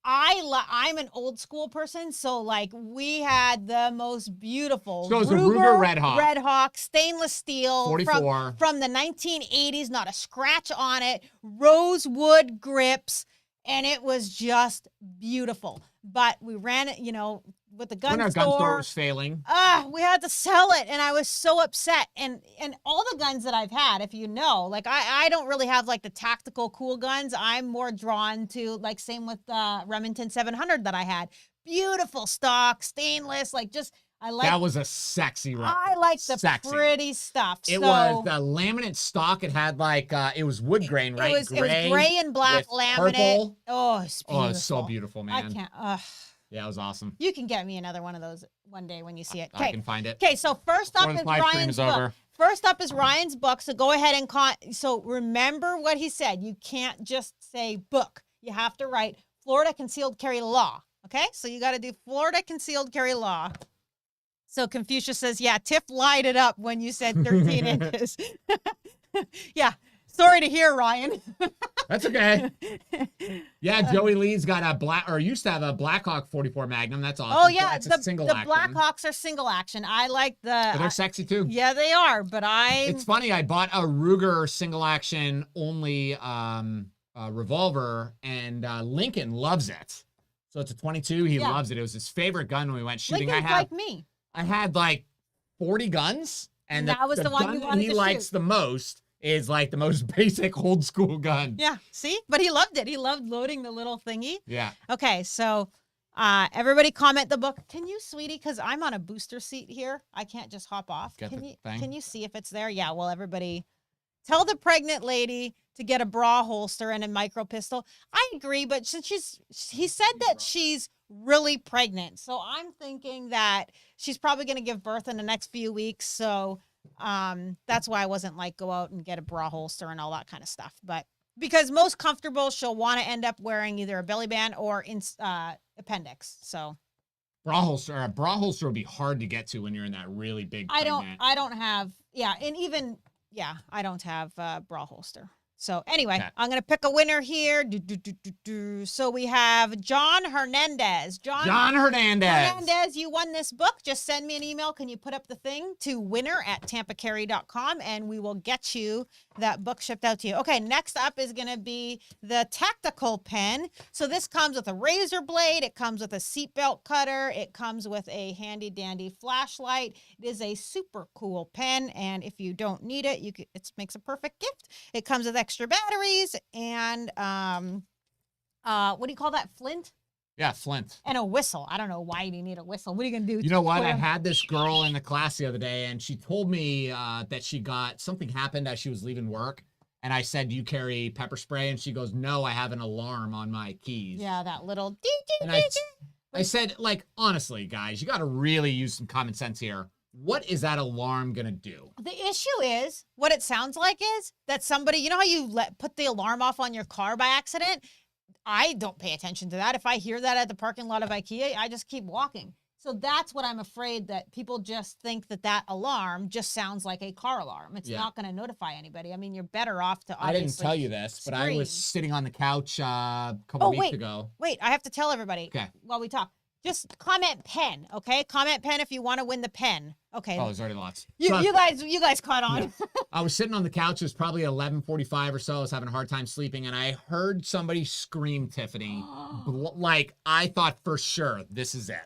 I'm an old school person, so like we had the most beautiful Ruger Red Hawk, stainless steel 44 from the 1980s, not a scratch on it, rosewood grips, and it was just beautiful. But we ran it, with the gun store. When our gun store was failing. We had to sell it, and I was so upset. And all the guns that I've had, if you know, like I don't really have like the tactical cool guns. I'm more drawn to like same with the Remington 700 that I had. Beautiful stock, stainless, like just I like. That was a sexy rifle. I like the pretty stuff. It was the laminate stock. It had like it was wood grain, right? It was gray and black laminate. Purple. Oh, it's beautiful. Oh, it's so beautiful, man. I can't. Yeah, it was awesome. You can get me another one of those one day when you see it. I can find it. Okay, so first up is Ryan's book. First up is Ryan's book. So go ahead and so remember what he said. You can't just say book. You have to write Florida Concealed Carry Law. Okay, so you got to do Florida Concealed Carry Law. So Confucius says, yeah, Tiff lied it up when you said 13 inches. Yeah. Sorry to hear, Ryan. That's okay. Yeah, Joey Lee's got used to have a Blackhawk 44 Magnum. That's awesome. Oh, yeah. That's a single action. The Blackhawks are single action. I like But they're sexy too. Yeah, they are. But It's funny. I bought a Ruger single action only revolver, and Lincoln loves it. So it's a 22. He loves it. It was his favorite gun when we went shooting. Lincoln's like me. I had like 40 guns, and that was the one gun you wanted he to likes shoot. the most is like the most basic old school gun. Yeah, see? But he loved it. He loved loading the little thingy. Yeah. Okay, so everybody comment the book. Can you, sweetie, because I'm on a booster seat here. I can't just hop off. Can you see if it's there? Yeah, well, everybody tell the pregnant lady to get a bra holster and a micro pistol. I agree, but since he said that she's really pregnant. So I'm thinking that she's probably going to give birth in the next few weeks. So that's why I wasn't like, go out and get a bra holster and all that kind of stuff. But because most comfortable, she'll want to end up wearing either a belly band or appendix. So bra holster would be hard to get to when you're in that really big. I don't have, I don't have a bra holster. So anyway, okay. I'm going to pick a winner here. So we have John Hernandez. John Hernandez, you won this book. Just send me an email. Can you put up the thing to winner@tampacarry.com, and we will get you that book shipped out to you. Okay, next up is going to be the tactical pen. So this comes with a razor blade. It comes with a seatbelt cutter. It comes with a handy dandy flashlight. It is a super cool pen, and if you don't need it, it makes a perfect gift. It comes with extra batteries and what do you call that? Flint? Yeah, flint. And a whistle. I don't know why you need a whistle. What are you gonna do? You know what? I had this girl in the class the other day, and she told me that something happened as she was leaving work. And I said, "Do you carry pepper spray?" And she goes, "No, I have an alarm on my keys." Yeah, that little. And I said, like, honestly, guys, you got to really use some common sense here. What is that alarm going to do? The issue is, what it sounds like is that somebody, you know how you put the alarm off on your car by accident? I don't pay attention to that. If I hear that at the parking lot of IKEA, I just keep walking. So that's what I'm afraid, that people just think that alarm just sounds like a car alarm. It's not going to notify anybody. I mean, you're better off to obviously I didn't tell you this, but I was sitting on the couch a couple weeks ago. Wait, I have to tell everybody while we talk. Just comment pen, okay? Comment pen if you want to win the pen. Okay. Oh, there's already lots. You guys caught on. Yeah. I was sitting on the couch. It was probably 11:45 or so. I was having a hard time sleeping, and I heard somebody scream, Tiffany. Like, I thought for sure, this is it.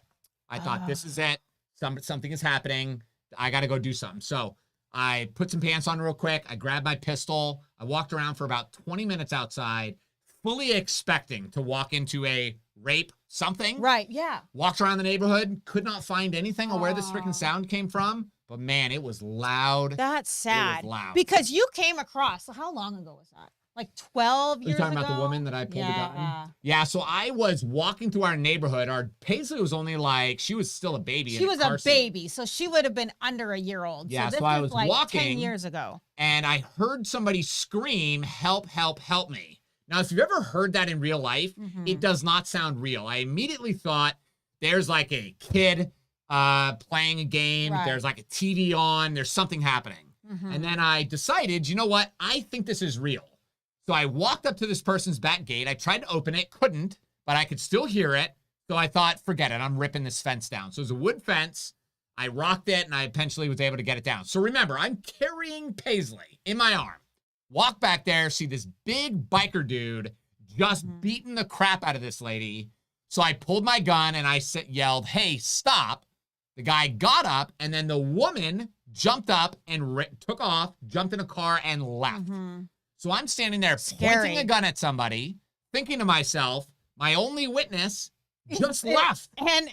I thought, this is it. Something is happening. I got to go do something. So I put some pants on real quick. I grabbed my pistol. I walked around for about 20 minutes outside, fully expecting to walk into a rape something. Right, yeah. Walked around the neighborhood, could not find anything on where this freaking sound came from. But man, it was loud. That's sad. It was loud. Because you came across, how long ago was that? Like 12 years ago? Are you talking about the woman that I pulled the gun? Yeah, so I was walking through our neighborhood. Our Paisley was only like, she was still a baby. She was a baby, so she would have been under a year old. Yeah, so so I was like walking 10 years ago. And I heard somebody scream, "Help, help, help me." Now, if you've ever heard that in real life, it does not sound real. I immediately thought there's like a kid playing a game. Right. There's like a TV on. There's something happening. And then I decided, you know what? I think this is real. So I walked up to this person's back gate. I tried to open it, couldn't, but I could still hear it. So I thought, forget it. I'm ripping this fence down. So it was a wood fence. I rocked it, and I eventually was able to get it down. So remember, I'm carrying Paisley in my arm. Walk back there, see this big biker dude just beating the crap out of this lady. So I pulled my gun, and I yelled, "Hey, stop." The guy got up, and then the woman jumped up and took off, jumped in a car, and left. So I'm standing there pointing a gun at somebody, thinking to myself, my only witness just left. And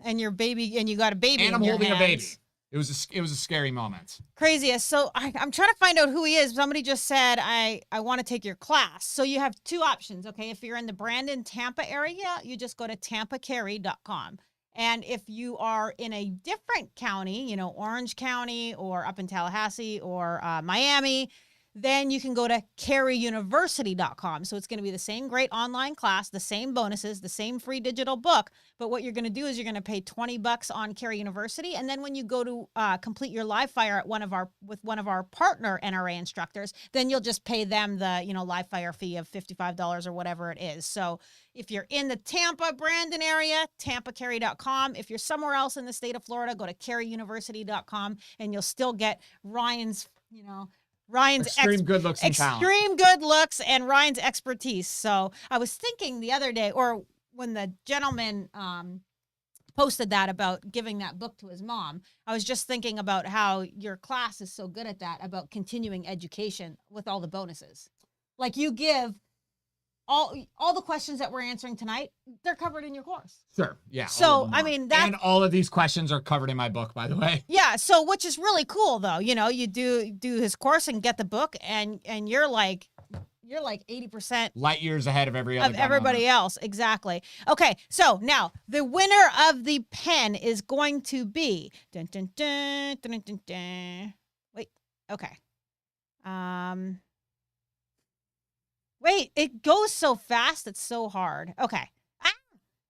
and your baby, and you got a baby and I'm holding a baby. It was a scary moment. Craziest. So I'm trying to find out who he is. Somebody just said, I want to take your class. So you have two options, okay? If you're in the Brandon, Tampa area, you just go to tampacarry.com. And if you are in a different county, Orange County or up in Tallahassee or Miami, then you can go to carryuniversity.com. So it's going to be the same great online class, the same bonuses, the same free digital book. But what you're going to do is you're going to pay $20 on Carry University. And then when you go to complete your live fire at one of our partner NRA instructors, then you'll just pay them the, live fire fee of $55 or whatever it is. So if you're in the Tampa, Brandon area, tampacarry.com. If you're somewhere else in the state of Florida, go to carryuniversity.com and you'll still get Ryan's extreme good looks and talent. Extreme good looks and Ryan's expertise. So I was thinking the other day, or when the gentleman posted that about giving that book to his mom, I was just thinking about how your class is so good at that, about continuing education with all the bonuses. Like you give all the questions that we're answering tonight, they're covered in your course. Sure. Yeah. So, I mean, and all of these questions are covered in my book, by the way. Yeah. So, which is really cool though. You do his course and get the book and you're like 80% light years ahead of everybody else. Exactly. Okay. So now the winner of the pen is going to be dun, dun, dun, dun, dun, dun. Wait. Okay. Wait, it goes so fast. It's so hard. Okay.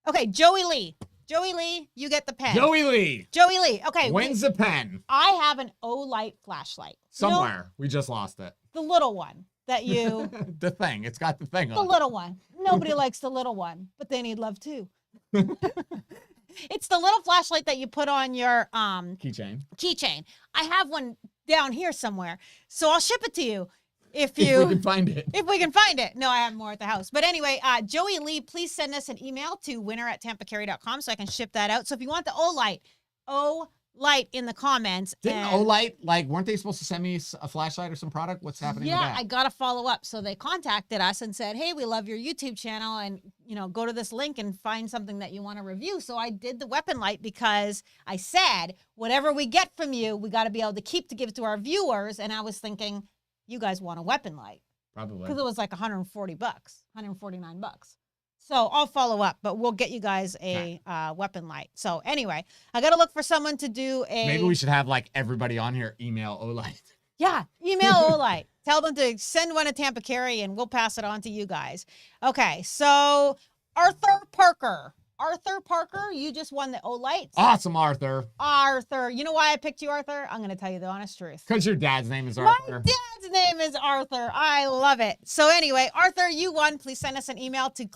Okay, Joey Lee. Joey Lee, you get the pen. Joey Lee. Okay. Wins the pen. I have an Olight flashlight. Somewhere. We just lost it. The little one that you... The thing. It's got the thing on The little one. Nobody likes the little one, but they need love too. It's the little flashlight that you put on your... Keychain. I have one down here somewhere, so I'll ship it to you. If we can find it. If we can find it. No, I have more at the house. But anyway, Joey Lee, please send us an email to winner@tampacarry.com so I can ship that out. So if you want the Olight in the comments. Didn't Olight, weren't they supposed to send me a flashlight or some product? What's happening with that? Yeah, I got to follow up. So they contacted us and said, hey, we love your YouTube channel and, go to this link and find something that you want to review. So I did the weapon light because I said, whatever we get from you, we got to be able to keep to give to our viewers. And I was thinking, you guys want a weapon light. Probably. Because it was like $149. So I'll follow up, but we'll get you guys a weapon light. So anyway, I got to look for someone to do a... Maybe we should have everybody on here email Olight. Yeah, email Olight. Tell them to send one to Tampa Carry and we'll pass it on to you guys. Okay, so Arthur Parker, you just won the Olight. Awesome, Arthur. You know why I picked you, Arthur? I'm going to tell you the honest truth. Because your dad's name is Arthur. My dad's name is Arthur. I love it. So anyway, Arthur, you won. Please send us an email to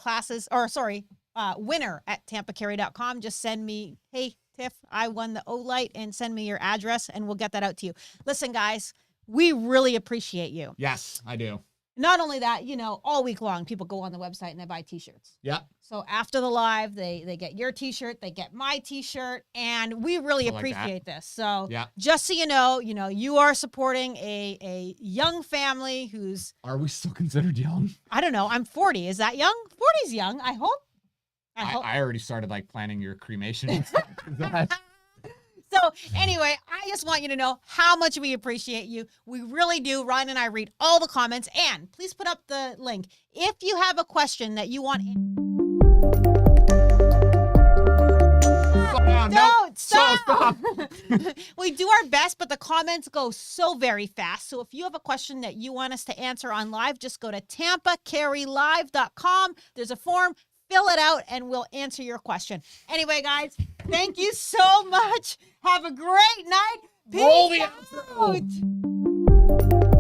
winner@tampacarry.com. Just send me, hey, Tiff, I won the Olight, and send me your address, and we'll get that out to you. Listen, guys, we really appreciate you. Yes, I do. Not only that, all week long, people go on the website and they buy T-shirts. Yep. So after the live, they get your T-shirt, they get my T-shirt, and we really appreciate this. So just so you know, you are supporting a young family who's... Are we still considered young? I don't know. I'm 40. Is that young? 40's young, I hope. I already started planning your cremation and stuff. So anyway, I just want you to know how much we appreciate you. We really do. Ryan and I read all the comments. And please put up the link. If you have a question that you want... Don't stop. We do our best, but the comments go so very fast. So if you have a question that you want us to answer on live, just go to tampacarrylive.com. There's a form. Fill it out, and we'll answer your question. Anyway, guys, thank you so much. Have a great night. Peace Roll the out.